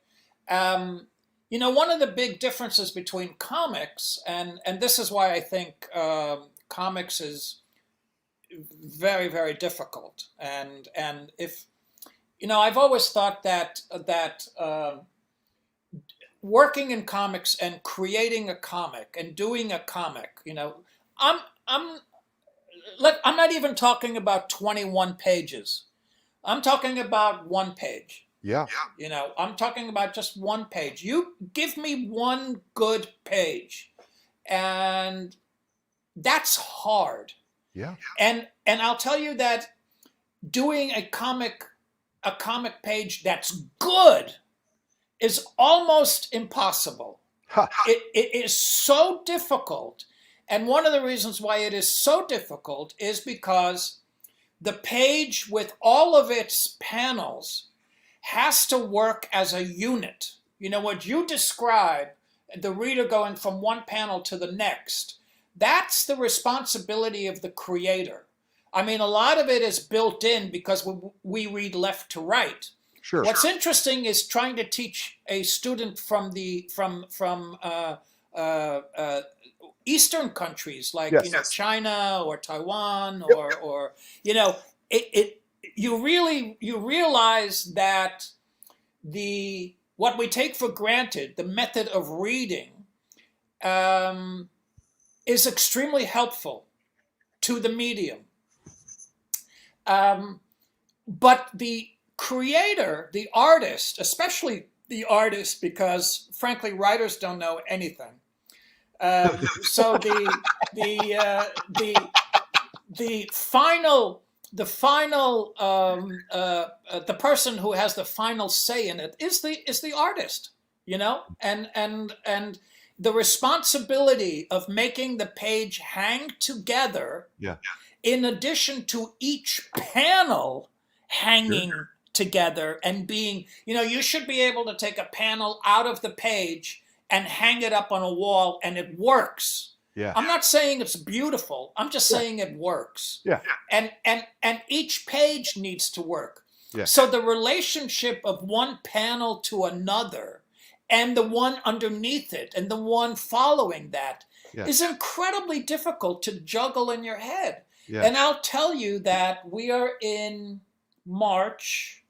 One of the big differences between comics, and this is why I think comics is very, very difficult. And if, I've always thought that working in comics and creating a comic and doing a comic, I'm not even talking about 21 pages. I'm talking about one page. Yeah. I'm talking about just one page. You give me one good page, and that's hard. Yeah. And I'll tell you that doing a comic page that's good is almost impossible. Huh. It is so difficult. And one of the reasons why it is so difficult is because the page with all of its panels has to work as a unit. What you describe, the reader going from one panel to the next, that's the responsibility of the creator. I mean, a lot of it is built in because we read left to right. Sure. What's interesting is trying to teach a student from Eastern countries like Yes. China or Taiwan or you realize that what we take for granted, the method of reading, is extremely helpful to the medium. But the creator, the artist, especially the artist, because frankly, writers don't know anything. So the person who has the final say in it is the artist, and the responsibility of making the page hang together. Yeah. In addition to each panel hanging together and being, you should be able to take a panel out of the page and hang it up on a wall, and it works. Yeah. I'm not saying it's beautiful. I'm just saying it works. Yeah. And each page needs to work. Yeah. So the relationship of one panel to another and the one underneath it and the one following that is incredibly difficult to juggle in your head. Yeah. And I'll tell you that we are in March,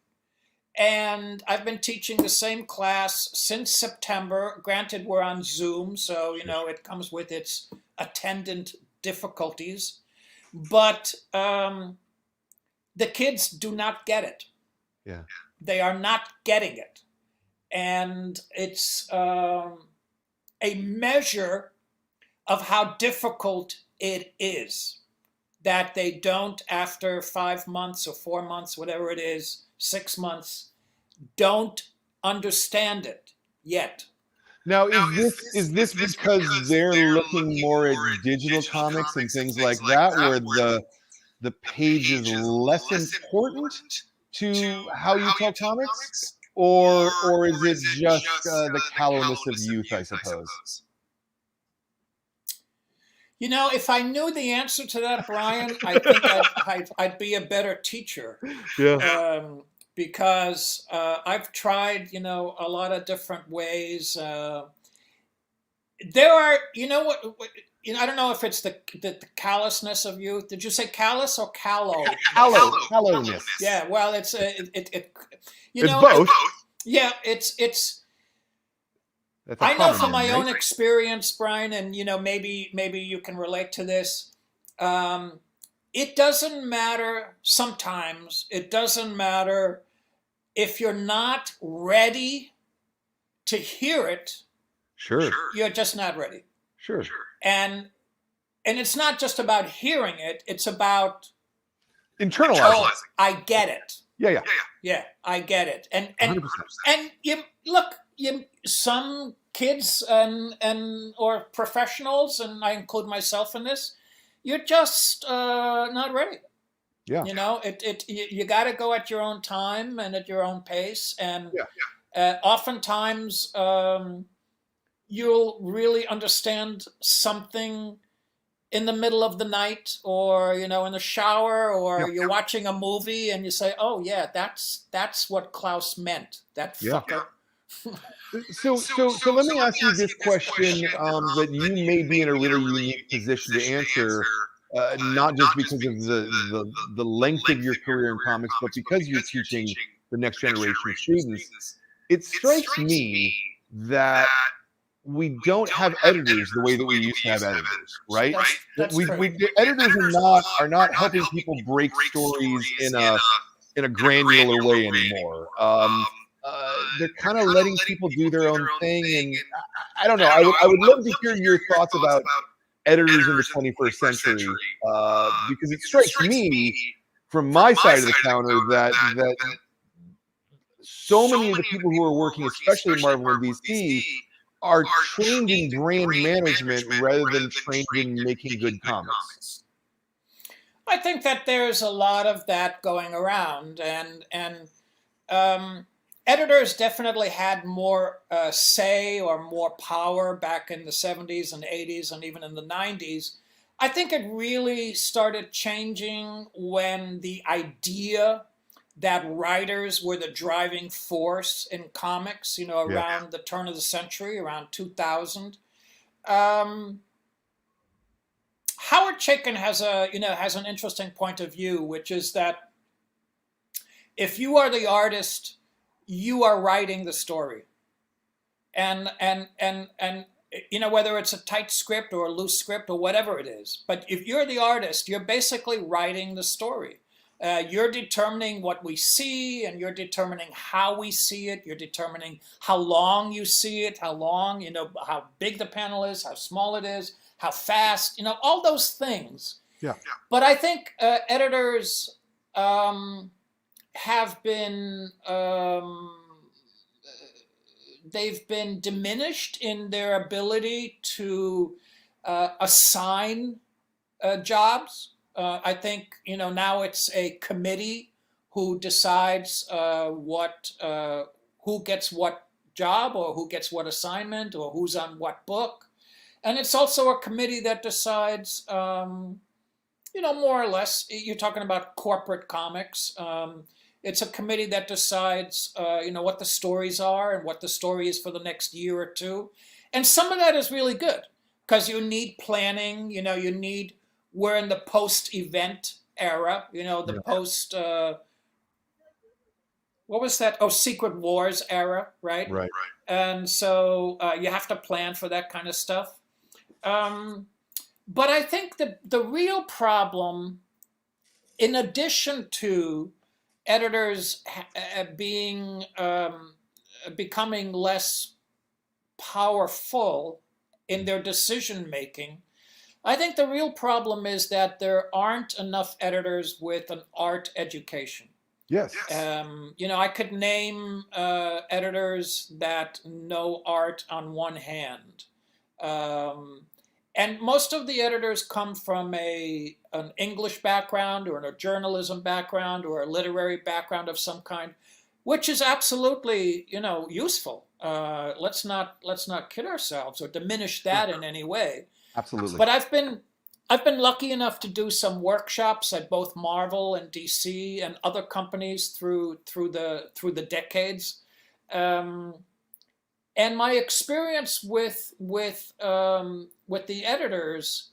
and I've been teaching the same class since September. Granted, we're on Zoom, so it comes with its attendant difficulties. But the kids do not get it. Yeah. They are not getting it. And it's a measure of how difficult it is that they don't, after 5 months or 4 months, whatever it is, 6 months, don't understand it yet. Now, is this because they're looking more at digital comics and things like that, where the page is less important to how you tell comics, or is it just the callowness of youth, I suppose? If I knew the answer to that, Brian, I think I'd be a better teacher. Yeah. Because I've tried, a lot of different ways. There are, I don't know if it's the callousness of youth. Did you say callous or callow? Callowness. Yeah, well, it's both. Yeah, it's. I know from my own experience, Brian, and maybe you can relate to this. It doesn't matter sometimes. It doesn't matter if you're not ready to hear it. Sure. You're just not ready. Sure. And it's not just about hearing it. It's about internalizing. Oh, I get it. Yeah, I get it. And 100%. and some kids and or professionals, and I include myself in this, you're just not ready. Yeah. You got to go at your own time and at your own pace. And oftentimes you'll really understand something in the middle of the night, or in the shower, or you're watching a movie and you say, "Oh yeah, that's what Klaus meant." That fucker. So let me ask you this question that you may be in a really unique position to answer. Not just because of the length of your career in comics, but because you're teaching the next generation of students. It strikes me that we don't have editors the way that we used to have editors, right? The editors are not helping people break stories in a granular way anymore. They're kind of letting people do their own thing, and I don't know. I would love to hear your thoughts about editors in the 21st century, because it strikes me from my side of the counter that so many of the people who are working, especially in Marvel and DC, are trained in brand management rather than trained in making good comics. I think that there's a lot of that going around, and editors definitely had more say or more power back in the 70s and 80s and even in the 90s. I think it really started changing when the idea that writers were the driving force in comics, around the turn of the century, around 2000. Howard Chaykin has an interesting point of view, which is that if you are the artist, you are writing the story, and whether it's a tight script or a loose script or whatever it is, but if you're the artist, you're basically writing the story. You're determining what we see, and you're determining how we see it. You're determining how long you see it, how big the panel is, how small it is, how fast, all those things. Yeah. But I think editors have been they've been diminished in their ability to assign jobs. I think now it's a committee who decides who gets what job, or who gets what assignment, or who's on what book. And it's also a committee that decides, more or less, you're talking about corporate comics. It's a committee that decides, what the stories are and what the story is for the next year or two. And some of that is really good because you need planning, we're in the post-event era, the post, what was that? Oh, Secret Wars era, right? Right. And so you have to plan for that kind of stuff. But I think the real problem, in addition to editors being becoming less powerful in their decision making, I think the real problem is that there aren't enough editors with an art education. Yes. I could name editors that know art on one hand. And most of the editors come from an English background or a journalism background or a literary background of some kind, which is absolutely, useful. Let's not kid ourselves or diminish that in any way. Absolutely. But I've been lucky enough to do some workshops at both Marvel and DC and other companies through the decades. And my experience with the editors,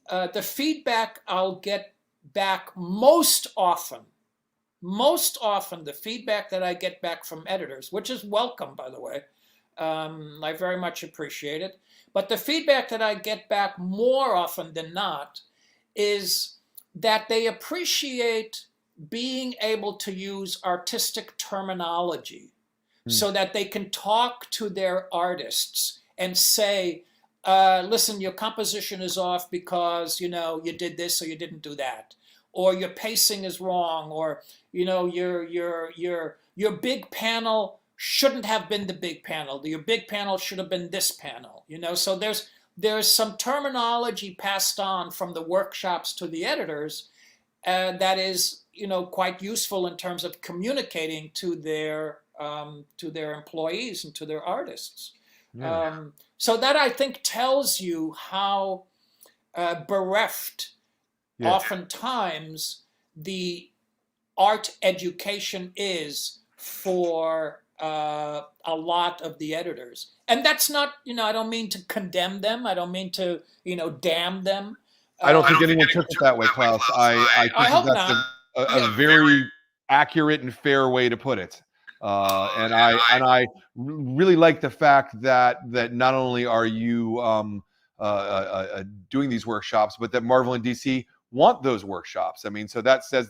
the feedback I'll get back most often, the feedback that I get back from editors, which is welcome, by the way, I very much appreciate it. But the feedback that I get back more often than not is that they appreciate being able to use artistic terminology so that they can talk to their artists and say, listen, your composition is off because, you did this or you didn't do that. Or your pacing is wrong, or, your big panel shouldn't have been the big panel. Your big panel should have been this panel, So there's some terminology passed on from the workshops to the editors that is, quite useful in terms of communicating to their employees and to their artists. Yeah. So that, I think, tells you how bereft oftentimes the art education is for a lot of the editors. And that's not, I don't mean to condemn them. I don't mean to, damn them. I don't think anyone took it that way, Klaus. I think hope that's not. a very accurate and fair way to put it. And I really like the fact that not only are you doing these workshops, but that Marvel and DC want those workshops. I mean, so that says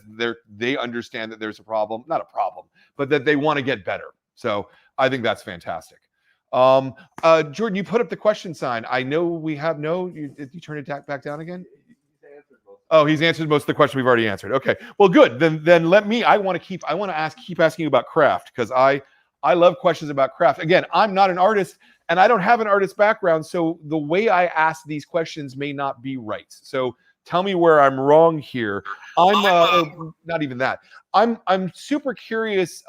they understand that there's a problem, not a problem, but that they want to get better. So I think that's fantastic. Jordan, you put up the question sign. I know we have did you turn it back down again? Oh, he's answered most of the questions we've already answered. Okay, well, good. Then I want to keep asking you about craft, because I love questions about craft. Again, I'm not an artist and I don't have an artist background, so the way I ask these questions may not be right. So tell me where I'm wrong here. I'm not even that. I'm super curious.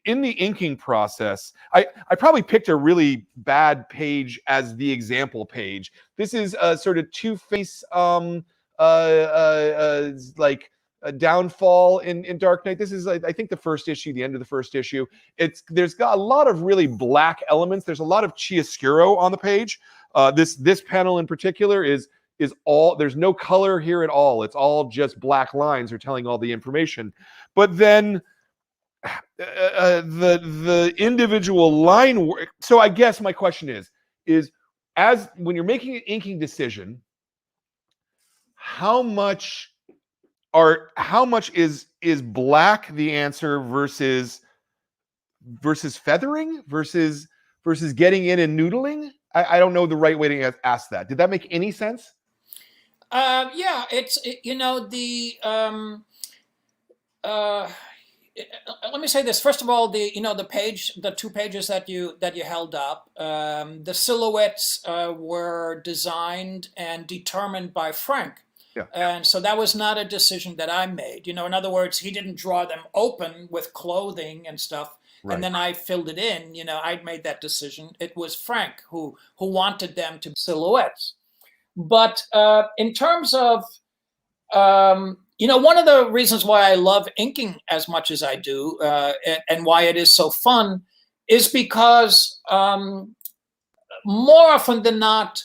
In the inking process, I probably picked a really bad page as the example page. This is a sort of Two-Face like a downfall in Dark Knight. This is, I think, the first issue, the end of the first issue. There's got a lot of really black elements. There's a lot of chiaroscuro on the page. This panel in particular is all, there's no color here at all. It's all just black lines are telling all the information. But then the individual line work. So I guess my question is as when you're making an inking decision, how much is black the answer versus feathering versus getting in and noodling? I don't know the right way to ask that. Did that make any sense? Yeah, let me say this. First of all, the 2 pages that you held up, the silhouettes were designed and determined by Frank. Yeah. And so that was not a decision that I made. In other words, he didn't draw them open with clothing and stuff. and then I filled it in. I'd made that decision. It was Frank who wanted them to be silhouettes. But in terms of, one of the reasons why I love inking as much as I do, and why it is so fun, is because more often than not,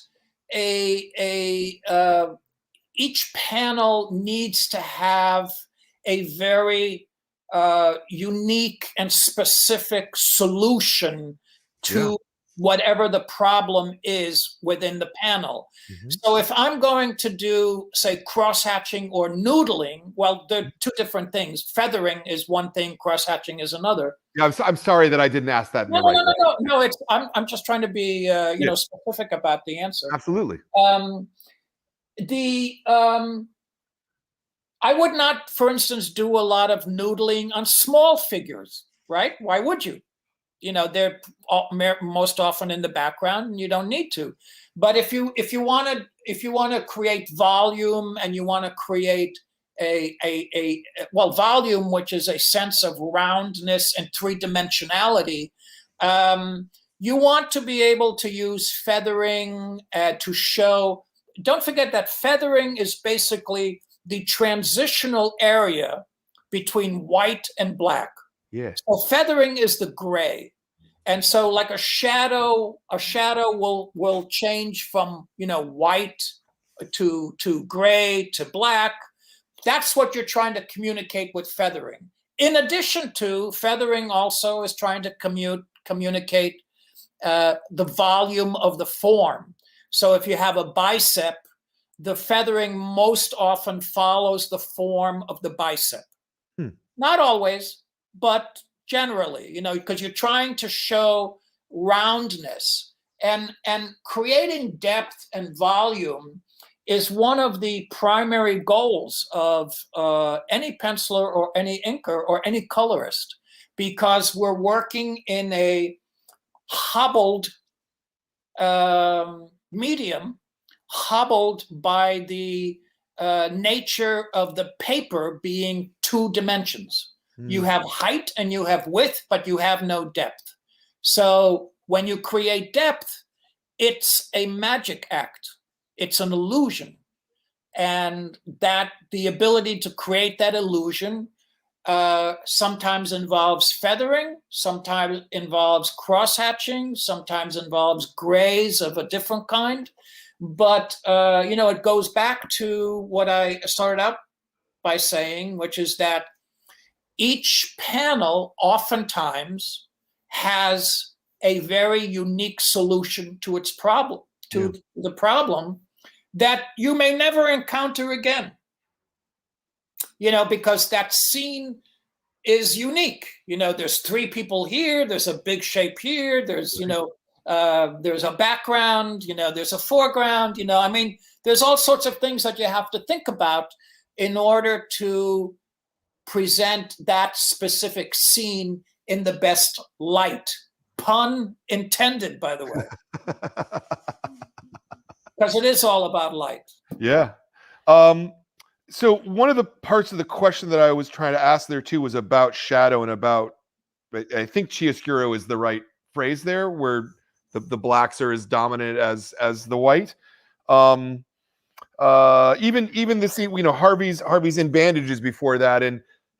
each panel needs to have a very unique and specific solution to whatever the problem is within the panel. So if I'm going to do, say, cross-hatching or noodling, well, they're two different things. Feathering is one thing, cross-hatching is another. Yeah, I'm sorry that I didn't ask that. No. I'm just trying to be, specific about the answer. Absolutely. I would not, for instance, do a lot of noodling on small figures, right? Why would you? They're most often in the background, and you don't need to. But if you want to create volume, and you want to create volume, which is a sense of roundness and three-dimensionality, you want to be able to use feathering to show. Don't forget that feathering is basically the transitional area between white and black. Yeah. So feathering is the gray. And so like a shadow will change from, white to gray to black. That's what you're trying to communicate with feathering. In addition to, feathering also is trying to communicate the volume of the form. So if you have a bicep, the feathering most often follows the form of the bicep. Not always, but generally, because you're trying to show roundness, and creating depth and volume is one of the primary goals of any penciler or any inker or any colorist, because we're working in a hobbled medium, hobbled by the nature of the paper being two dimensions. You have height and you have width, but you have no depth. So when you create depth, it's a magic act. It's an illusion. And that the ability to create that illusion sometimes involves feathering, sometimes involves cross-hatching, sometimes involves grays of a different kind. But, it goes back to what I started out by saying, which is that each panel oftentimes has a very unique solution to its problem, the problem that you may never encounter again, because that scene is unique. There's three people here, there's a big shape here, there's, there's a background, there's a foreground, there's all sorts of things that you have to think about in order to present that specific scene in the best light. Pun intended, by the way. Because it is all about light. Yeah. So one of the parts of the question that I was trying to ask there too was about shadow and about, I think chiaroscuro is the right phrase there, where the blacks are as dominant as the white. Even the scene, Harvey's in bandages before that,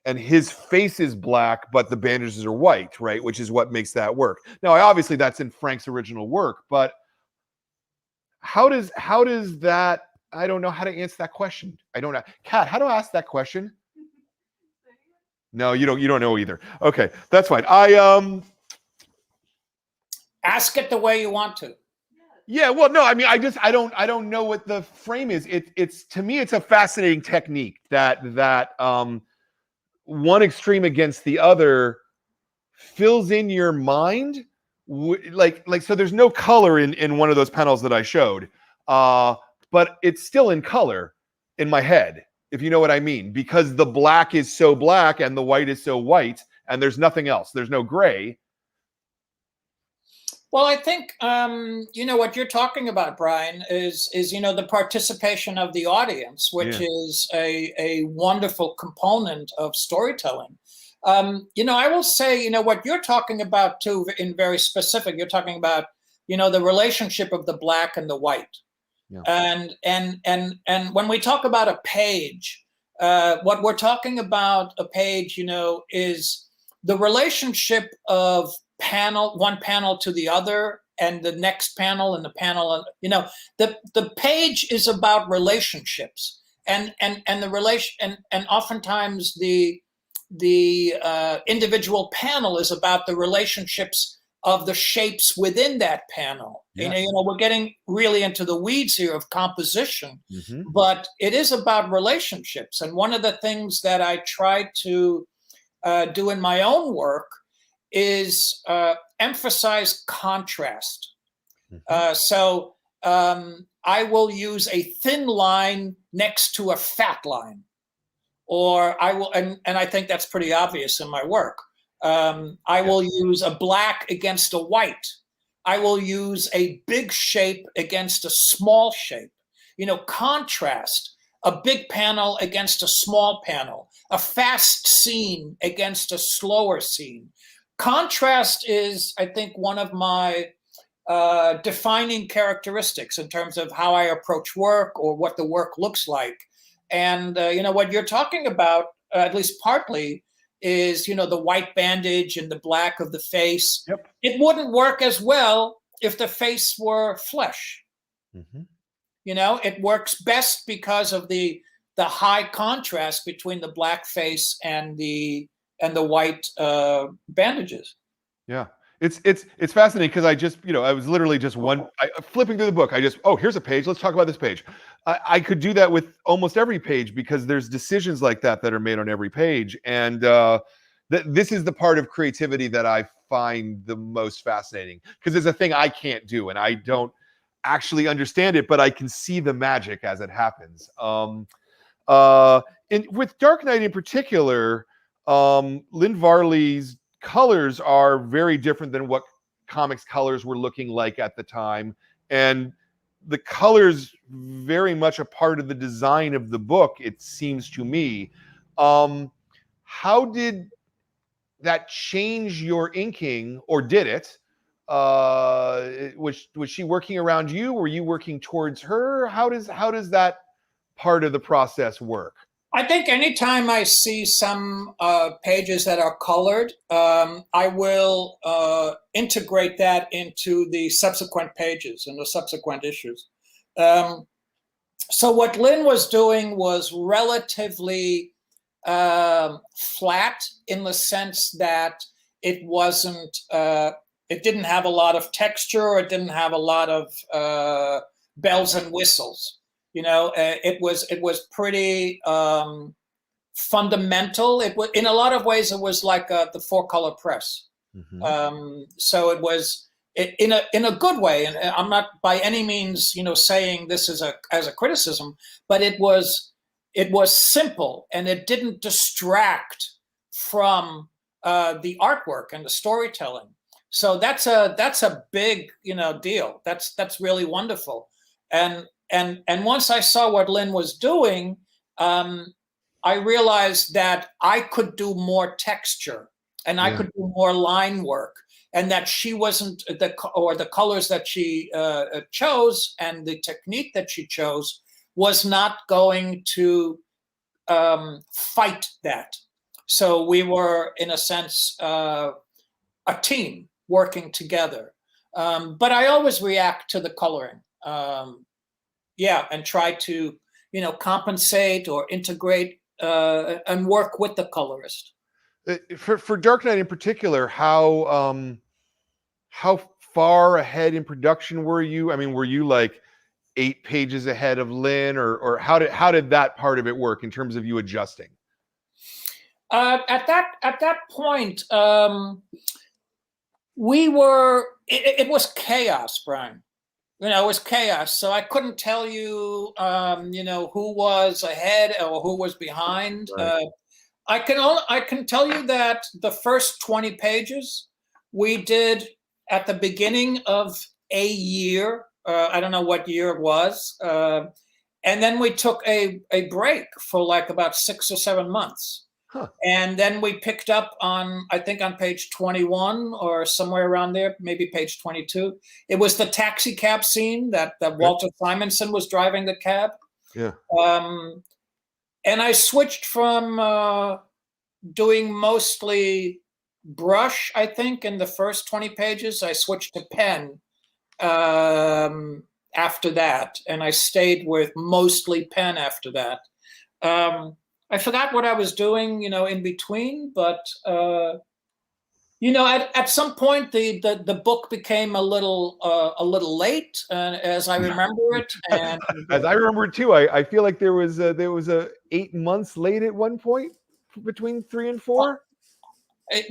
and his face is black, but the bandages are white, right? Which is what makes that work. Now, obviously that's in Frank's original work, but how does that, I don't know how to answer that question. I don't know. Kat, how do I ask that question? No, you don't know either. Okay, that's fine. Ask it the way you want to. Yeah, well, no, I don't know what the frame is. It's to me, it's a fascinating technique that one extreme against the other fills in your mind. So there's no color in one of those panels that I showed, but it's still in color in my head, if you know what I mean, because the black is so black and the white is so white, and there's nothing else. There's no gray. Well, I think, what you're talking about, Brian, is the participation of the audience, which is a wonderful component of storytelling. I will say, what you're talking about too, in very specific, you're talking about, the relationship of the black and the white. Yeah. And when we talk about a page, what we're talking about a page, is the relationship of one panel to the other, and the next panel and the panel, the page is about relationships, and the relation, and oftentimes the individual panel is about the relationships of the shapes within that panel. Yes. We're getting really into the weeds here of composition, Mm-hmm. but it is about relationships. And one of the things that I try to do in my own work is emphasize contrast. Mm-hmm. So I will use a thin line next to a fat line, or I will, and I think that's pretty obvious in my work. I will use a black against a white. I will use a big shape against a small shape. Contrast, a big panel against a small panel, a fast scene against a slower scene. Contrast is, I think, one of my defining characteristics in terms of how I approach work or what the work looks like. And, what you're talking about, at least partly, is, the white bandage and the black of the face. Yep. It wouldn't work as well if the face were flesh. Mm-hmm. It works best because of the high contrast between the black face and the white bandages. Yeah. It's fascinating because I was literally just flipping through the book. Here's a page. Let's talk about this page. I could do that with almost every page because there's decisions like that are made on every page. And this is the part of creativity that I find the most fascinating, because it's a thing I can't do and I don't actually understand it, but I can see the magic as it happens. And with Dark Knight in particular, Lynn Varley's colors are very different than what Comix colors were looking like at the time, and the colors very much a part of the design of the book, it seems to me. How did that change your inking, or did it? Was she working around you? Were you working towards her? How does that part of the process work? I think anytime I see some pages that are colored, I will integrate that into the subsequent pages and the subsequent issues. So what Lynn was doing was relatively flat, in the sense that it wasn't, it didn't have a lot of texture. It didn't have a lot of bells and whistles. It was pretty fundamental. It was, in a lot of ways, it was like the 4-color press. Mm-hmm. So it was in a good way, and I'm not by any means saying this as a criticism, but it was simple, and it didn't distract from the artwork and the storytelling. So that's a big deal. That's really wonderful. And once I saw what Lynn was doing, I realized that I could do more texture, and I could do more line work, and that she wasn't the colors that she chose and the technique that she chose was not going to fight that. So we were, in a sense, a team working together. But I always react to the coloring. And try to, compensate or integrate and work with the colorist. For Dark Knight in particular, how far ahead in production were you? I mean, were you like 8 pages ahead of Lynn, or how did that part of it work in terms of you adjusting? At that point, it was chaos, Brian. It was chaos. So I couldn't tell you, who was ahead or who was behind. Right. I can tell you that the first 20 pages we did at the beginning of a year. I don't know what year it was. And then we took a break for like about 6 or 7 months. Huh. And then we picked up on, I think on page 21 or somewhere around there, maybe page 22. It was the taxi cab scene that Okay. Walter Simonson was driving the cab. Yeah. And I switched from doing mostly brush, I think, in the first 20 pages. I switched to pen after that, and I stayed with mostly pen after that. I forgot what I was doing, in between, but at some point the book became a little late, as I remember it, and As I remember it too, I feel like there was a 8 months late at one point between 3 and 4.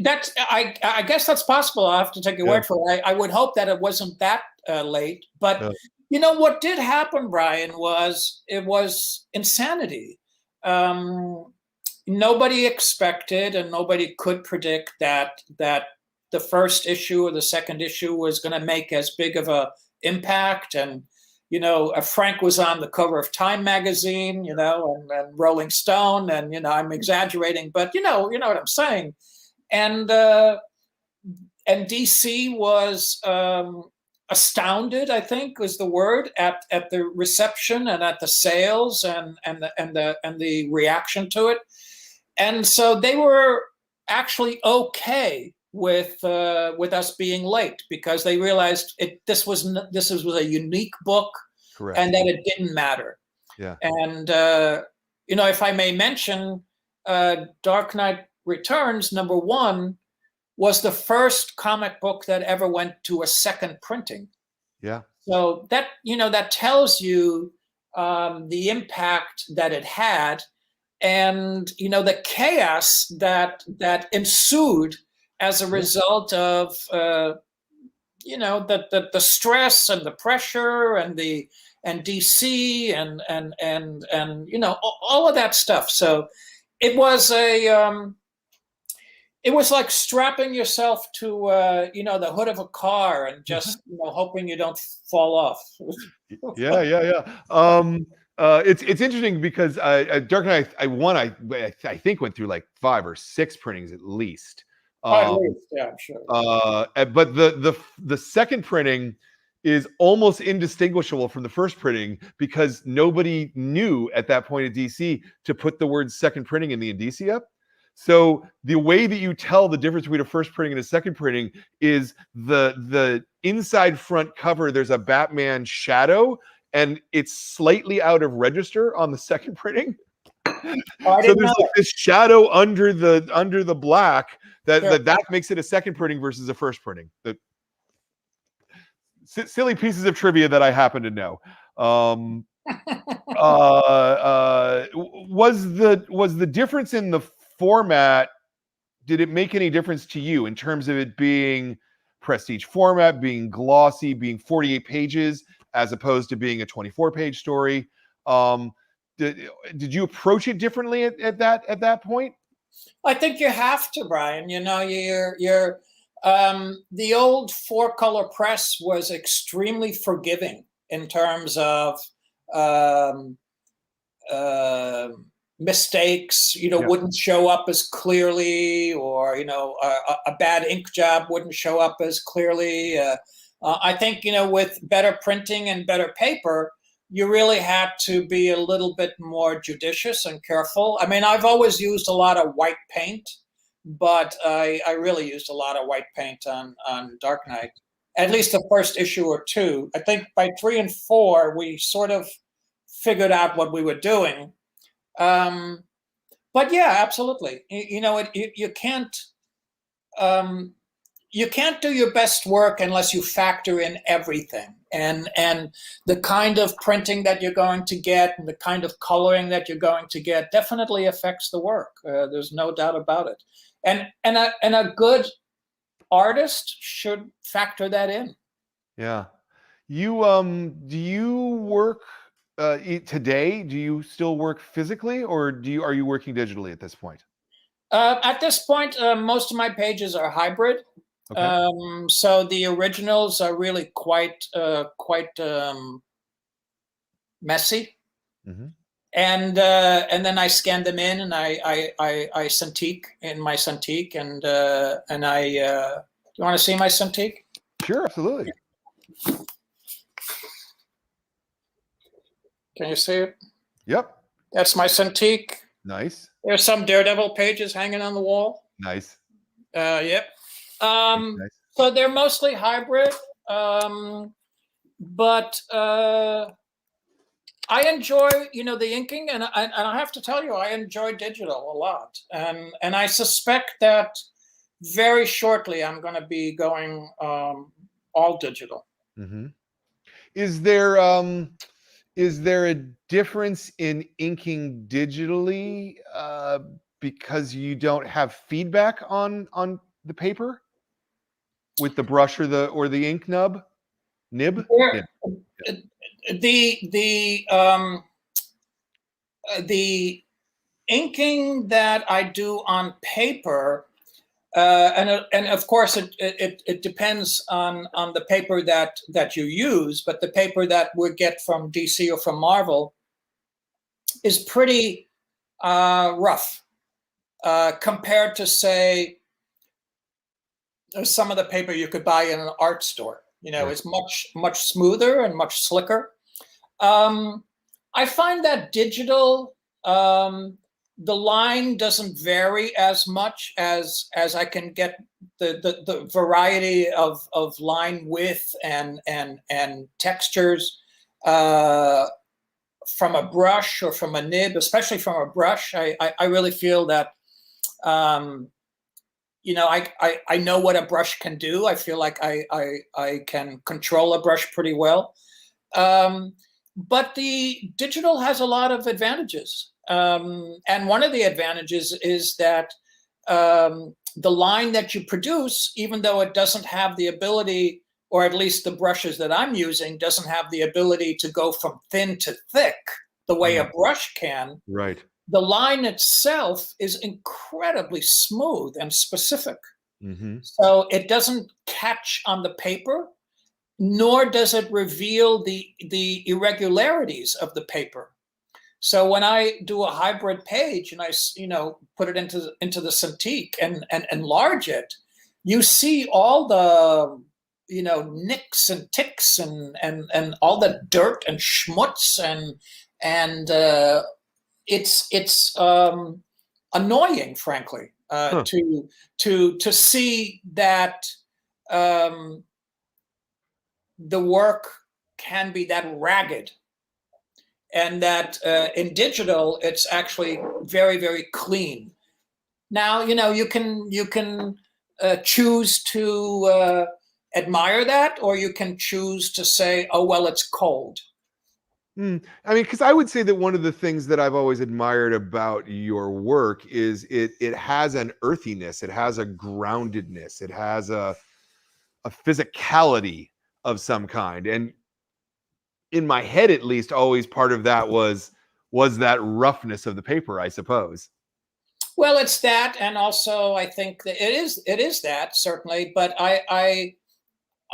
that's I guess that's possible. I'll have to take your Yeah. word for it. I would hope that it wasn't that late, but Yeah. what did happen, Brian, was it was insanity. Nobody expected and nobody could predict that the first issue or the second issue was going to make as big of a impact. And Frank was on the cover of Time magazine, and Rolling Stone, and I'm exaggerating, but you know what I'm saying. And DC was astounded, I think was the word, at the reception and at the sales and the reaction to it. And so they were actually okay with us being late, because they realized this was a unique book. Correct. And that it didn't matter. Yeah. And if I may mention, Dark Knight Returns #1 was the first comic book that ever went to a second printing. Yeah. So that tells you the impact that it had, and the chaos that ensued as a result of the stress and the pressure and DC and all of that stuff. So it was it was like strapping yourself to the hood of a car and just hoping you don't fall off. Yeah. It's interesting because Dark Knight I think went through like 5 or 6 printings at least. At least, yeah, I'm sure. But the second printing is almost indistinguishable from the first printing, because nobody knew at that point at DC to put the word second printing in the indicia. So the way that you tell the difference between a first printing and a second printing is the inside front cover. There's a Batman shadow, and it's slightly out of register on the second printing. So there's like this shadow under the black that makes it a second printing versus a first printing. The silly pieces of trivia that I happen to know. Was the difference in the format, did it make any difference to you in terms of it being prestige format, being glossy, being 48 pages as opposed to being a 24-page story? Did you approach it differently at that point? I think you have to, Brian. You're the old 4-color press was extremely forgiving in terms of mistakes, wouldn't show up as clearly, or a bad ink job wouldn't show up as clearly. I think with better printing and better paper, you really had to be a little bit more judicious and careful. I mean, I've always used a lot of white paint, but I really used a lot of white paint on Dark Knight. At least the first issue or 2. I think by 3 and 4 we sort of figured out what we were doing. But yeah, absolutely. You can't do your best work unless you factor in everything, and the kind of printing that you're going to get and the kind of coloring that you're going to get definitely affects the work. There's no doubt about it. And a good artist should factor that in. Yeah. You do you work today? Do you still work physically, or are you working digitally at this point? At this point, most of my pages are hybrid. Okay. So the originals are really quite messy. Mm-hmm. and then I scan them in, and I Cintiq in my Cintiq, and I. You want to see my Cintiq? Sure, absolutely. Can you see it? Yep. That's my Cintiq. Nice. There's some Daredevil pages hanging on the wall. Nice. Yep. Nice. So they're mostly hybrid, but I enjoy, the inking, and I have to tell you, I enjoy digital a lot, and I suspect that very shortly I'm going to be going all digital. Mm-hmm. Is there a difference in inking digitally because you don't have feedback on the paper with the brush or the ink nib? Nib. The inking that I do on paper, and of course it depends on the paper that you use, but the paper that we get from DC or from Marvel is pretty rough compared to, say, some of the paper you could buy in an art store. It's much smoother and much slicker. I find that digital, the line doesn't vary as much as I can get the variety of line width and textures from a brush or from a nib, especially from a brush. I really feel that I know what a brush can do. I feel like I can control a brush pretty well. But the digital has a lot of advantages. And one of the advantages is that the line that you produce, even though it doesn't have the ability, or at least the brushes that I'm using, doesn't have the ability to go from thin to thick the way a brush can. Right. The line itself is incredibly smooth and specific. Mm-hmm. So it doesn't catch on the paper, nor does it reveal the irregularities of the paper. So when I do a hybrid page and I, put it into the Cintiq and enlarge it, you see all the, nicks and ticks and all the dirt and schmutz and it's annoying, frankly, to see that the work can be that ragged, and that in digital it's actually very, very clean. Now, you can choose to admire that, or you can choose to say, oh well, it's cold. I mean, because I would say that one of the things that I've always admired about your work is it has an earthiness, it has a groundedness, it has a physicality of some kind. And in my head, at least, always part of that was that roughness of the paper, I suppose. Well, it's that, and also I think that it is that, certainly, but I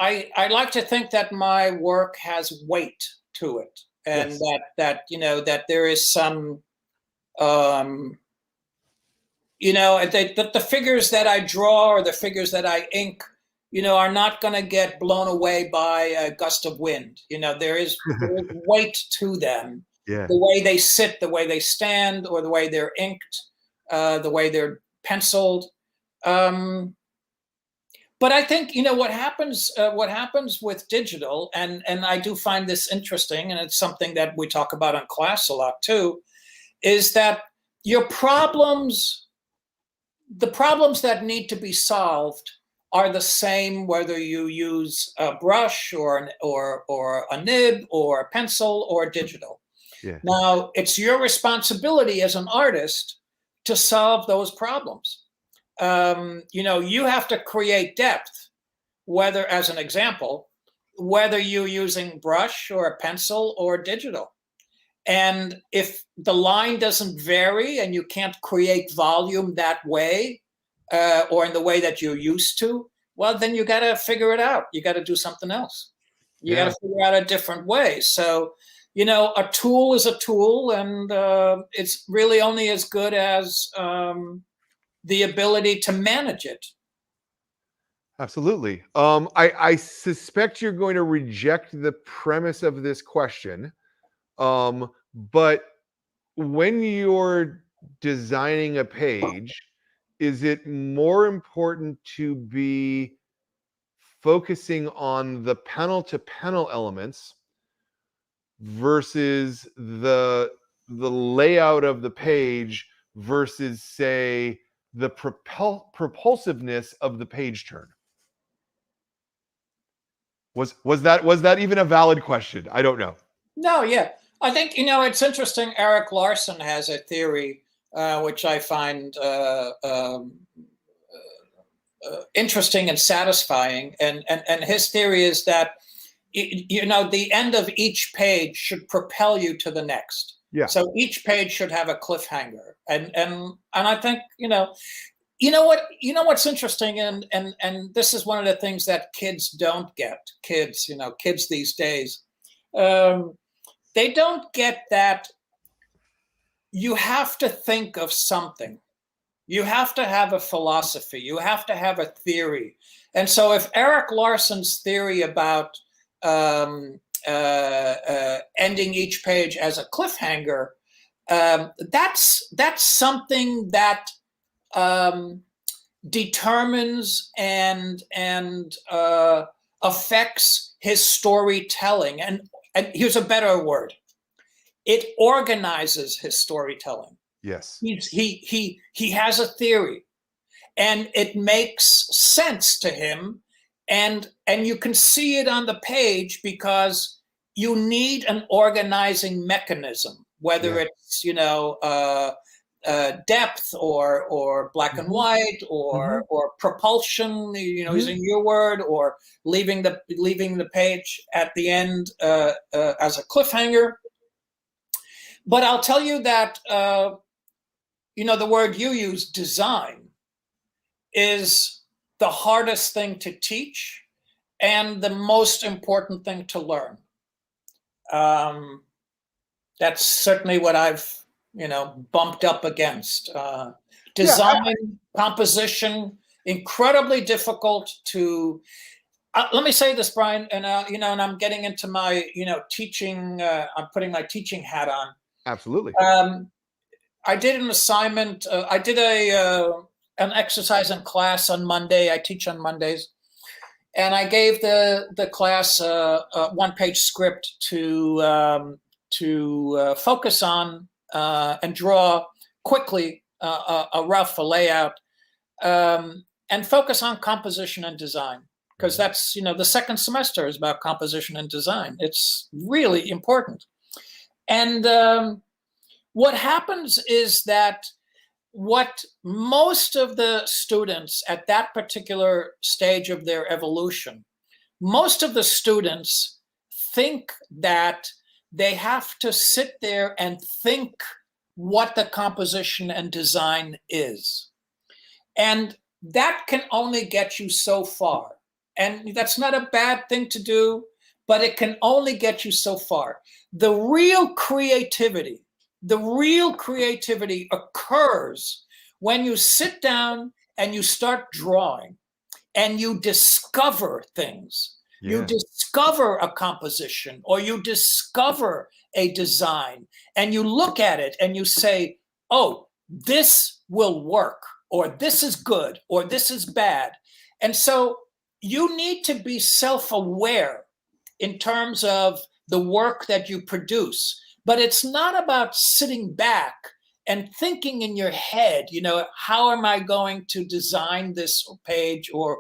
like to think that my work has weight to it, and Yes. that there is some that the figures that I draw or the figures that I ink, are not going to get blown away by a gust of wind. There is weight to them. Yeah. The way they sit, the way they stand, or the way they're inked, the way they're penciled. But I think what happens with digital, and I do find this interesting, and it's something that we talk about in class a lot too, is that the problems that need to be solved are the same whether you use a brush or a nib or a pencil or digital. Yeah. Now, it's your responsibility as an artist to solve those problems. You have to create depth, whether, as an example, whether you're using brush or a pencil or digital. And if the line doesn't vary and you can't create volume that way, or in the way that you're used to, well, then you got to figure it out. You got to do something else. You got to figure out a different way. So a tool is a tool, and it's really only as good as the ability to manage it. Absolutely. I suspect you're going to reject the premise of this question, but when you're designing a page, is it more important to be focusing on the panel to panel elements versus the layout of the page versus, say, the propulsiveness of the page turn? Was that even a valid question? I don't know. No, yeah. I think, it's interesting. Eric Larson has a theory, which I find interesting and satisfying. And his theory is that, the end of each page should propel you to the next. Yeah. So each page should have a cliffhanger. And I think, what's interesting, and this is one of the things that kids don't get. Kids these days, they don't get that you have to think of something. You have to have a philosophy. You have to have a theory. And so if Eric Larson's theory about ending each page as a cliffhanger, that's something that determines and affects his storytelling. And here's a better word: it organizes his storytelling. Yes. He has a theory, and it makes sense to him, and you can see it on the page because you need an organizing mechanism, whether it's depth or black and white or propulsion, using your word, or leaving the page at the end as a cliffhanger. But I'll tell you that the word you use, design, is the hardest thing to teach and the most important thing to learn. That's certainly what I've bumped up against. Design, composition, incredibly difficult to. Let me say this, Brian, and and I'm getting into my teaching. I'm putting my teaching hat on. Absolutely. I did an assignment. I did an exercise in class on Monday. I teach on Mondays, and I gave the class a one-page script to focus on and draw quickly a rough layout, and focus on composition and design, because that's the second semester is about composition and design. It's really important. And what happens is that what most of the students at that particular stage of their evolution, most of the students think that they have to sit there and think what the composition and design is. And that can only get you so far. And that's not a bad thing to do, but it can only get you so far. The real creativity occurs when you sit down and you start drawing and you discover things. Yeah. You discover a composition, or you discover a design, and you look at it and you say, oh, this will work, or this is good, or this is bad. And so you need to be self-aware in terms of the work that you produce. But it's not about sitting back and thinking in your head, how am I going to design this page or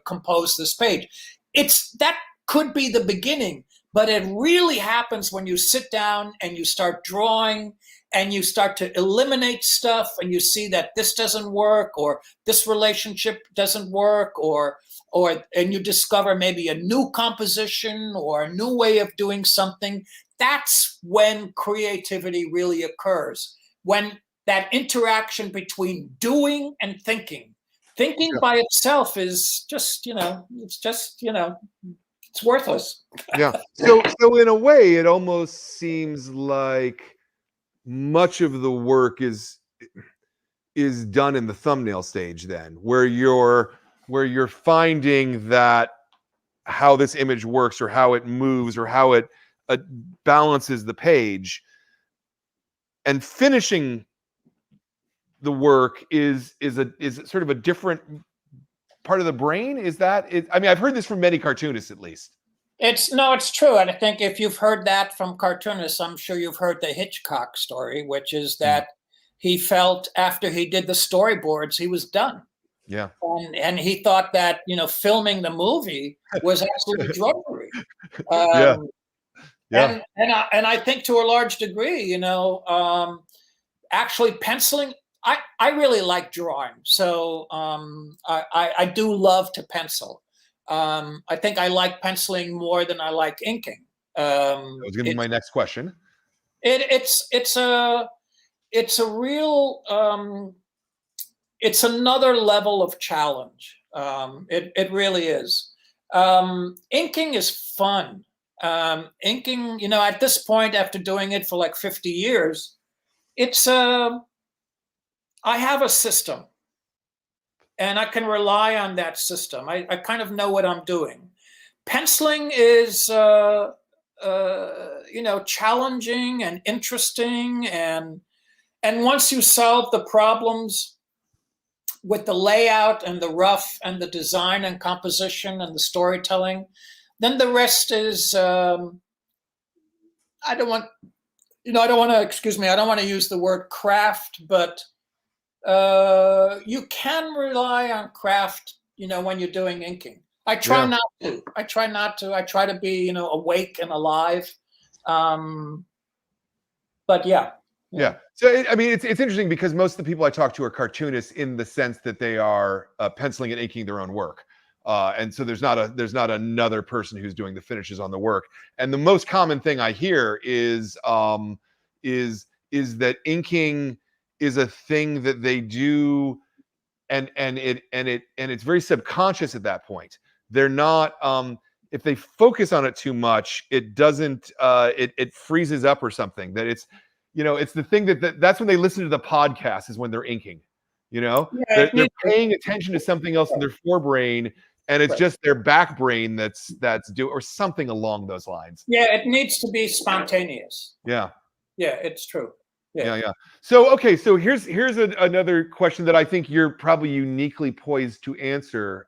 compose this page? That could be the beginning, but it really happens when you sit down and you start drawing and you start to eliminate stuff, and you see that this doesn't work, or this relationship doesn't work, and you discover maybe a new composition or a new way of doing something. That's when creativity really occurs, when that interaction between doing and thinking. Thinking by itself is just, it's just, It's worthless. Yeah. So in a way, it almost seems like much of the work is done in the thumbnail stage then, where you're finding that how this image works or how it moves or how it balances the page, and finishing the work is sort of a different part of the brain. Is that it? I mean, I've heard this from many cartoonists at least. It's true. And I think if you've heard that from cartoonists, I'm sure you've heard the Hitchcock story, which is that he felt after he did the storyboards, he was done. Yeah. And he thought that, filming the movie was absolutely drudgery. Yeah. Yeah. And I think to a large degree, actually penciling, I really like drawing. So I do love to pencil. I think I like penciling more than I like inking. That was going to be my next question. It's a real it's another level of challenge. It really is. Inking is fun. Inking, at this point, after doing it for like 50 years, I have a system and I can rely on that system. I kind of know what I'm doing. Penciling is, challenging and interesting. And once you solve the problems with the layout and the rough and the design and composition and the storytelling, then the rest is, I don't want to use the word craft, but you can rely on craft, when you're doing inking. I try not to. I try to be, awake and alive. But yeah. Yeah. So, it's interesting because most of the people I talk to are cartoonists in the sense that they are penciling and inking their own work. And so there's not another person who's doing the finishes on the work. And the most common thing I hear is that inking is a thing that they do, and it's very subconscious at that point. They're not if they focus on it too much, it doesn't it freezes up or something. That it's it's the thing that's when they listen to the podcast, is when they're inking. They're paying attention to something else in their forebrain, and it's just their back brain that's or something along those lines. Yeah, it needs to be spontaneous. Yeah, it's true. Yeah. So okay, so here's another question that I think you're probably uniquely poised to answer.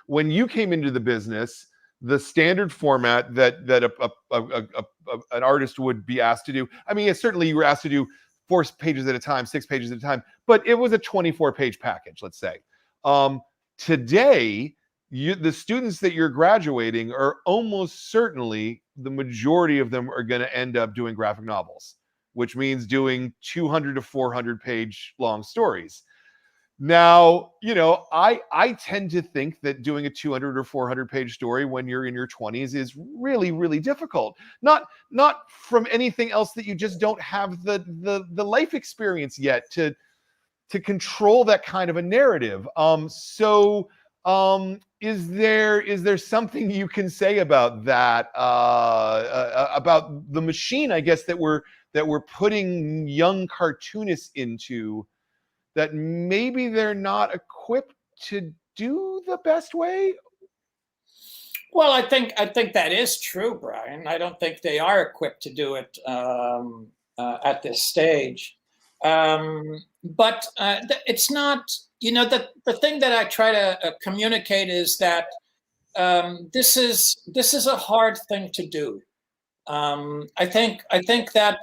When you came into the business, the standard format that an artist would be asked to do. I mean, certainly you were asked to do 4 pages at a time, 6 pages at a time, but it was a 24-page package, let's say. Today, the students that you're graduating are almost certainly, the majority of them are going to end up doing graphic novels, which means doing 200 to 400 page long stories. Now, I tend to think that doing a 200 or 400 page story when you're in your 20s is really, really difficult. Not from anything else, that you just don't have the life experience yet to control that kind of a narrative. Is there something you can say about that, about the machine, I guess, that we're putting young cartoonists into, that maybe they're not equipped to do the best way? Well, I think that is true, Brian. I don't think they are equipped to do it at this stage. But it's not, the thing that I try to communicate is that this is a hard thing to do. I think that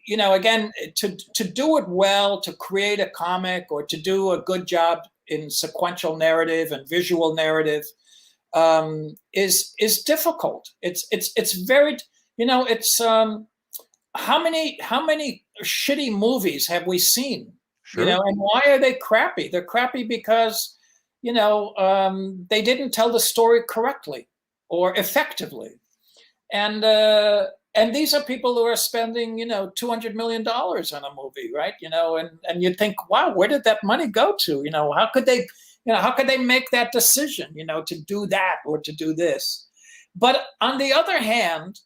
again, to do it well, to create a comic, or to do a good job in sequential narrative and visual narrative, is difficult. It's very, how many shitty movies have we seen? Sure. And why are they crappy? They're crappy because they didn't tell the story correctly or effectively, and these are people who are spending $200 million on a movie, right? And you think, wow, where did that money go to? How could they how could they make that decision, to do that or to do this? But on the other hand,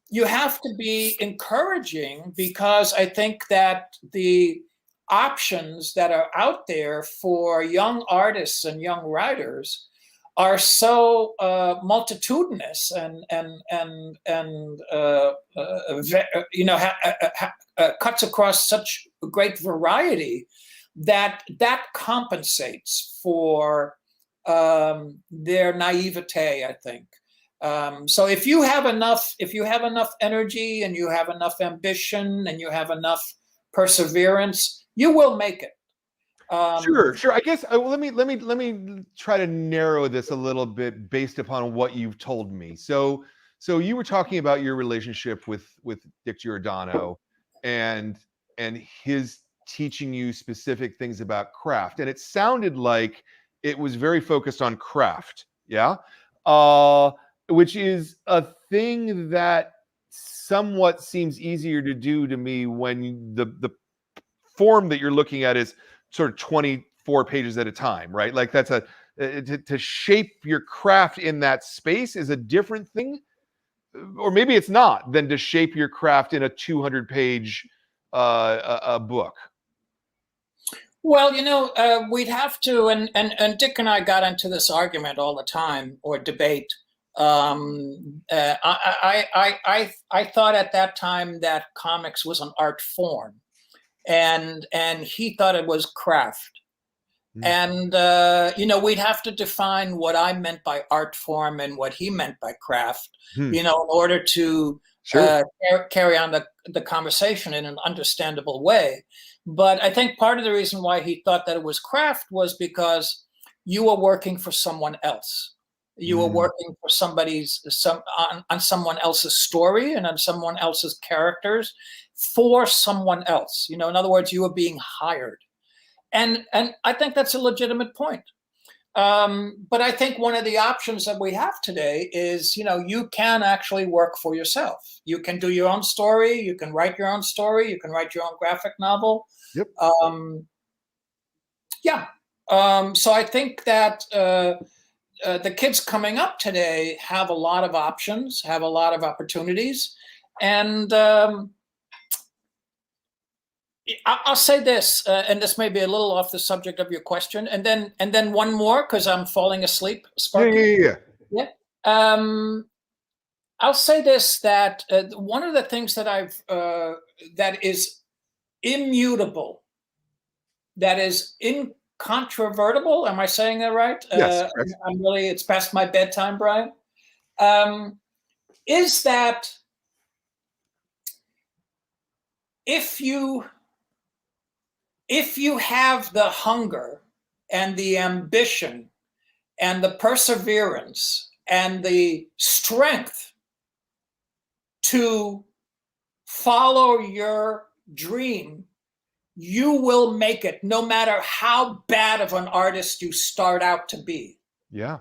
you have to be encouraging, because I think that the options that are out there for young artists and young writers are so multitudinous and cuts across such a great variety that compensates for their naivete, I think. So if you have enough energy, and you have enough ambition, and you have enough perseverance, you will make it. Sure. I guess let me try to narrow this a little bit based upon what you've told me. So you were talking about your relationship with Dick Giordano, and his teaching you specific things about craft, and it sounded like it was very focused on craft, yeah, which is a thing that somewhat seems easier to do to me when the form that you're looking at is sort of 24 pages at a time, right? Like that's to shape your craft in that space is a different thing, or maybe it's not, than to shape your craft in a 200-page book. Well, we'd have to, and Dick and I got into this argument all the time, or debate. I thought at that time that comics was an art form, and he thought it was craft. And we'd have to define what I meant by art form and what he meant by craft, in order to carry on the conversation in an understandable way. But I think part of the reason why he thought that it was craft was because you were working for someone else. You were working for on someone else's story and on someone else's characters for someone else. In other words, you were being hired. And I think that's a legitimate point. But I think one of the options that we have today is, you can actually work for yourself. You can do your own story. You can write your own story. You can write your own graphic novel. Yep. So I think that the kids coming up today have a lot of options, have a lot of opportunities. And I'll say this, and this may be a little off the subject of your question, and then one more, because I'm falling asleep. Sparky. Yeah. I'll say this, that one of the things that that is immutable, that is incontrovertible. Am I saying that right? Yes. It's past my bedtime, Brian. Is that if you have the hunger and the ambition and the perseverance and the strength to follow your dream, you will make it, no matter how bad of an artist you start out to be. Yeah.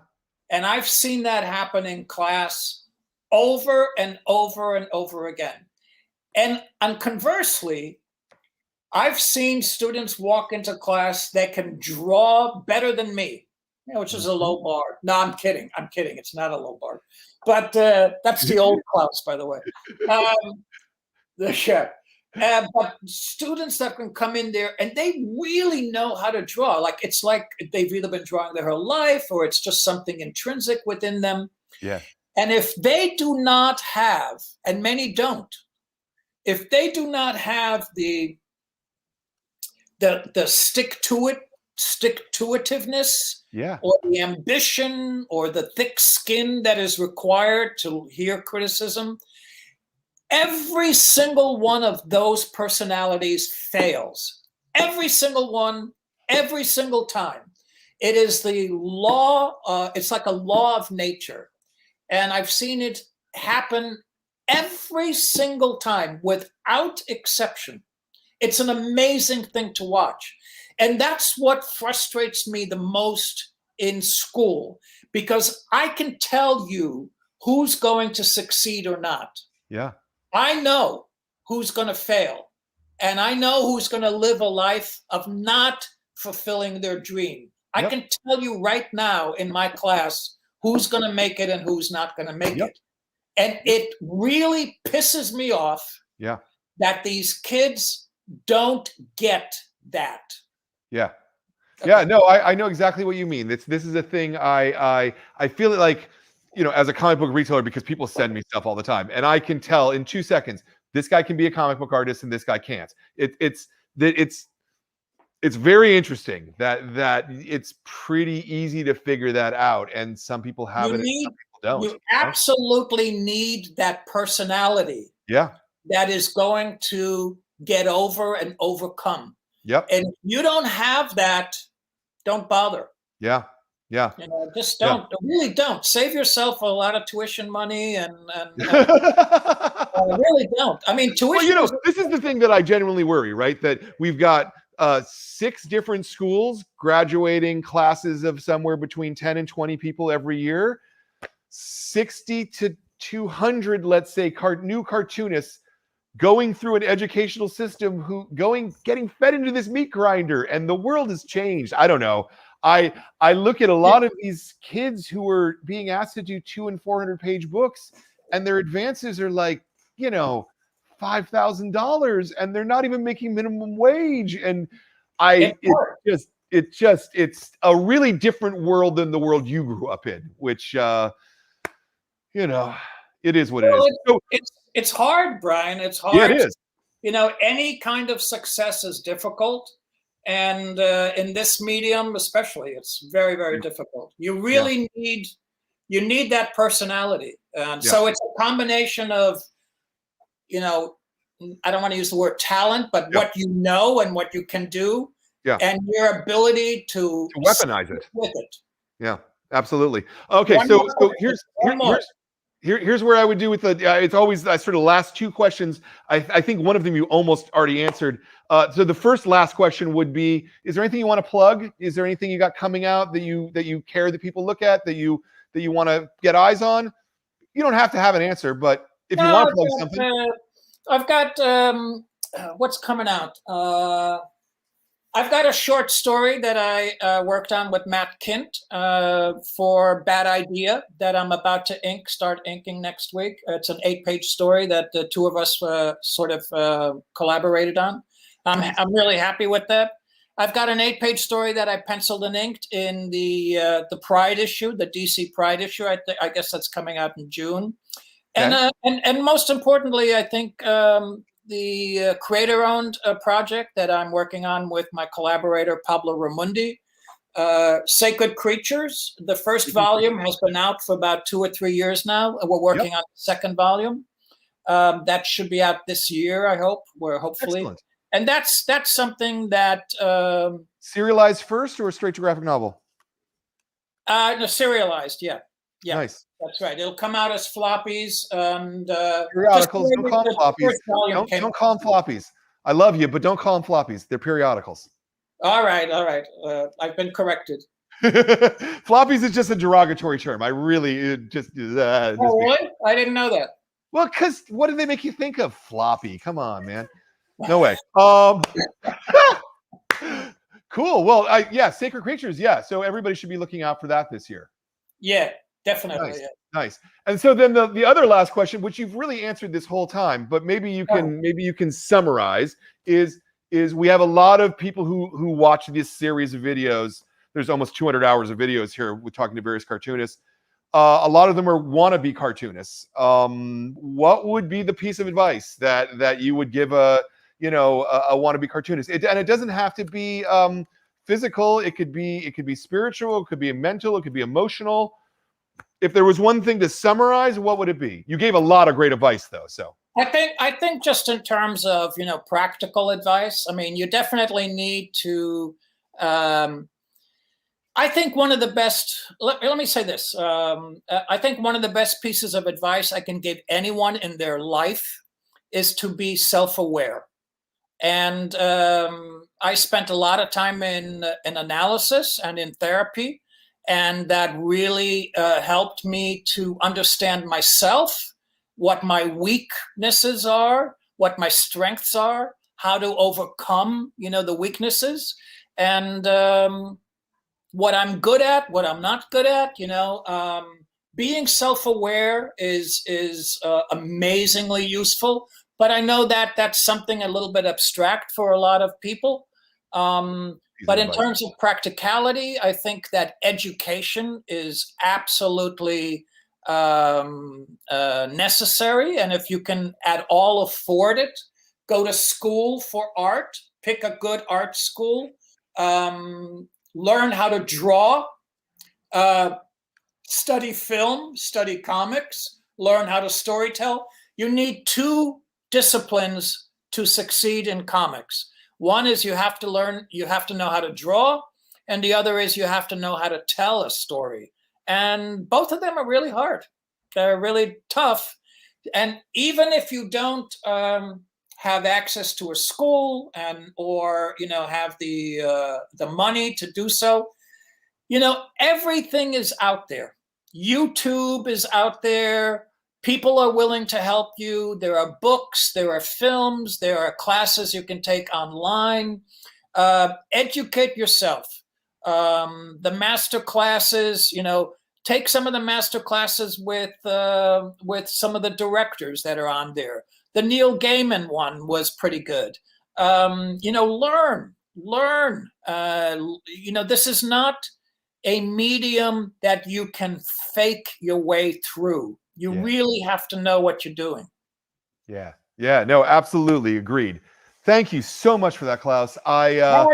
And I've seen that happen in class over and over and over again. And conversely, I've seen students walk into class that can draw better than me, which is a low bar. No, I'm kidding. It's not a low bar. But that's the old Klaus, by the way. But students that can come in there and they really know how to draw. It's like they've either been drawing their whole life, or it's just something intrinsic within them. Yeah. And if they do not have, and many don't, if they do not have the stick-to-itiveness, or the ambition, or the thick skin that is required to hear criticism, every single one of those personalities fails. Every single one, every single time. It is the law. It's like a law of nature. And I've seen it happen every single time, without exception. It's an amazing thing to watch. And that's what frustrates me the most in school, because I can tell you who's going to succeed or not. Yeah. I know who's going to fail, and I know who's going to live a life of not fulfilling their dream. I can tell you right now in my class who's going to make it and who's not going to make it. And it really pisses me off that these kids don't get that. Yeah. Yeah, no, I know exactly what you mean. This is a thing I feel it like, as a comic book retailer, because people send me stuff all the time, and I can tell in 2 seconds this guy can be a comic book artist and this guy can't. It's very interesting that it's pretty easy to figure that out, and some people have it and some people don't. You absolutely need that personality. Yeah. That is going to get over and overcome. Yep. And if you don't have that, don't bother. Yeah. Yeah. Just don't. Really don't. Save yourself a lot of tuition money and really don't. I mean, tuition. Well, this is the thing that I genuinely worry, right? That we've got 6 different schools graduating classes of somewhere between 10 and 20 people every year. 60 to 200, let's say, new cartoonists going through an educational system getting fed into this meat grinder, and the world has changed. I don't know. I look at a lot of these kids who are being asked to do 200- and 400-page books, and their advances are like, $5,000, and they're not even making minimum wage. And it's a really different world than the world you grew up in, which it is what it is. So, it's hard, Brian. It's hard. Yeah, it is. Any kind of success is difficult. And in this medium, especially, it's very, very difficult. You really need that personality. So it's a combination of, I don't want to use the word talent, but what you know and what you can do, and your ability to weaponize it with it. Yeah, absolutely. Okay, so here's where I would do with it's always sort of last 2 questions. I think one of them you almost already answered. So the last question would be: is there anything you want to plug? Is there anything you got coming out that you care that people look at, that you want to get eyes on? You don't have to have an answer, but if you want to plug something, I've got what's coming out. I've got a short story that I worked on with Matt Kint for Bad Idea that I'm about to start inking next week. It's an 8-page story that the 2 of us sort of collaborated on. I'm really happy with that. I've got an 8-page story that I penciled and inked in the Pride issue, the DC Pride issue. I guess that's coming out in June. Okay. And most importantly, I think the creator-owned project that I'm working on with my collaborator, Pablo Ramundi, Sacred Creatures. The first volume has been out for about 2 or 3 years now. We're working on the second volume. That should be out this year, I hope. Hopefully. Excellent. And that's something that... serialized first or a straight-to-graphic novel? No, serialized, yeah. Nice. That's right. It'll come out as floppies and periodicals. Don't call them floppies. Don't call them floppies. I love you, but don't call them floppies. They're periodicals. All right. I've been corrected. Floppies is just a derogatory term. I really really? I didn't know that. Well, because what did they make you think of? Floppy. Come on, man. No way. Cool. Well, Sacred Creatures. Yeah. So everybody should be looking out for that this year. Yeah. Definitely. Nice. Nice. And so then the other last question, which you've really answered this whole time, but maybe you can summarize, is we have a lot of people who watch this series of videos. There's almost 200 hours of videos here with talking to various cartoonists. A lot of them are wannabe cartoonists. What would be the piece of advice that you would give a wannabe cartoonist? And it doesn't have to be physical. It could be spiritual. It could be mental. It could be emotional. If there was one thing to summarize, what would it be? You gave a lot of great advice, though. So I think just in terms of practical advice, I mean, you definitely need to. I think one of the best. Let me say this. I think one of the best pieces of advice I can give anyone in their life is to be self-aware. And I spent a lot of time in analysis and in therapy. And that really helped me to understand myself, what my weaknesses are, what my strengths are, how to overcome, the weaknesses. And, what I'm good at, what I'm not good at. Being self-aware is amazingly useful, but I know that that's something a little bit abstract for a lot of people. But in terms of practicality, I think that education is absolutely necessary. And if you can at all afford it, go to school for art, pick a good art school, learn how to draw, study film, study comics, learn how to storytell. You need two disciplines to succeed in comics. One is you have to know how to draw, and the other is you have to know how to tell a story. And both of them are really hard. They're really tough. And even if you don't have access to a school or have the money to do so, everything is out there. YouTube is out there. People are willing to help you. There are books, there are films, there are classes you can take online. Educate yourself. The master classes, take some of the master classes with some of the directors that are on there. The Neil Gaiman one was pretty good. Learn. This is not a medium that you can fake your way through. You really have to know what you're doing. Yeah. No, absolutely agreed. Thank you so much for that, Klaus. I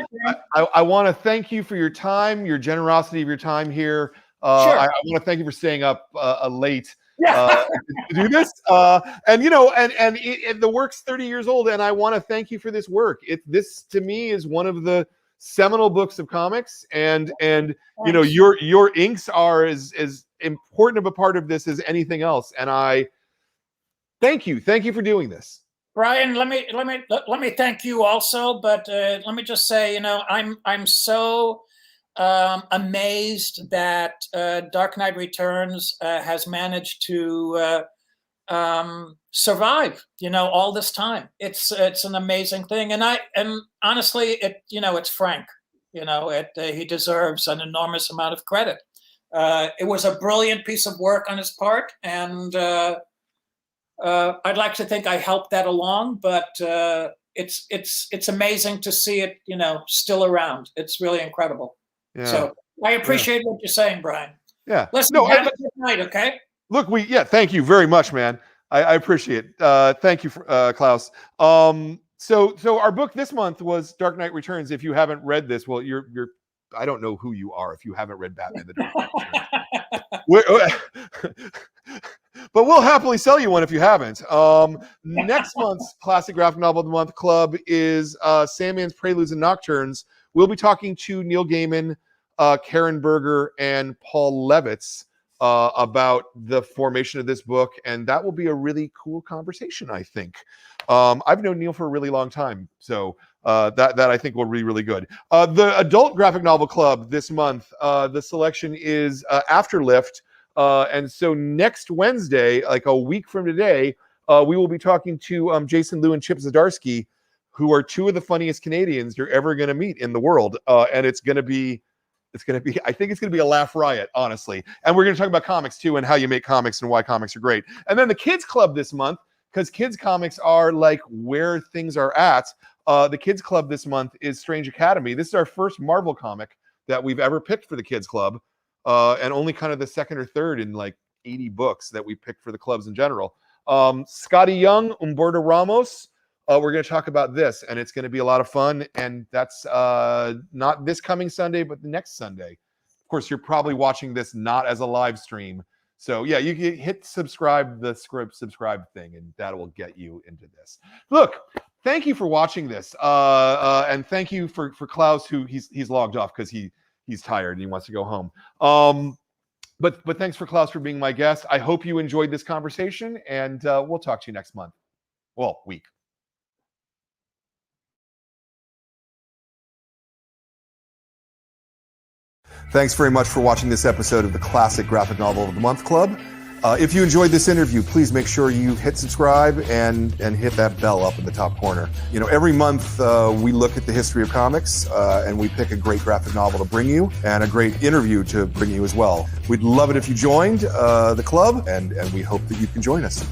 want to thank you for your time, your generosity of your time here. Sure. I want to thank you for staying up late to do this. And the work's 30 years old, and I want to thank you for this work. This to me is one of the seminal books of comics, and your inks are as important of a part of this as anything else. And I thank you for doing this. Brian, let me thank you also, but let me just say, I'm so amazed that Dark Knight Returns has managed to survive, all this time. It's an amazing thing, and honestly, it's Frank. He deserves an enormous amount of credit. It was a brilliant piece of work on his part, and I'd like to think I helped that along, but it's amazing to see it, still around. It's really incredible. Yeah. So I appreciate what you're saying, Brian. Yeah. Listen, have a good night, okay? Look, thank you very much, man. I appreciate it. Thank you, Klaus. So our book this month was Dark Knight Returns. If you haven't read this, well, you're I don't know who you are if you haven't read Batman the Dark Knight Returns. But we'll happily sell you one if you haven't. Next month's Classic Graphic Novel of the Month Club is Sandman's Preludes and Nocturnes. We'll be talking to Neil Gaiman, Karen Berger, and Paul Levitz about the formation of this book, and that will be a really cool conversation, I think. I've known Neil for a really long time, so that I think will be really good. The Adult Graphic Novel Club this month, the selection is Afterlift, and so next Wednesday, like a week from today, we will be talking to Jason Liu and Chip Zdarsky, who are two of the funniest Canadians you're ever going to meet in the world, and I think it's going to be a laugh riot, honestly. And we're going to talk about comics too, and how you make comics and why comics are great. And then the Kids Club this month, because kids comics are like where things are at. The Kids Club this month is Strange Academy. This is our first Marvel comic that we've ever picked for the Kids Club, and only kind of the second or third in like 80 books that we picked for the clubs in general. Scotty Young, Humberto Ramos. We're going to talk about this, and it's going to be a lot of fun. And that's not this coming Sunday, but the next Sunday. Of course, you're probably watching this not as a live stream. So yeah, you can hit subscribe thing, and that will get you into this. Look, thank you for watching this, and thank you for Klaus, who he's logged off because he's tired and he wants to go home. But thanks for Klaus for being my guest. I hope you enjoyed this conversation, and we'll talk to you next month. Well, week. Thanks very much for watching this episode of the Classic Graphic Novel of the Month Club. If you enjoyed this interview, please make sure you hit subscribe and hit that bell up in the top corner. You know, every month we look at the history of comics and we pick a great graphic novel to bring you and a great interview to bring you as well. We'd love it if you joined the club, and we hope that you can join us.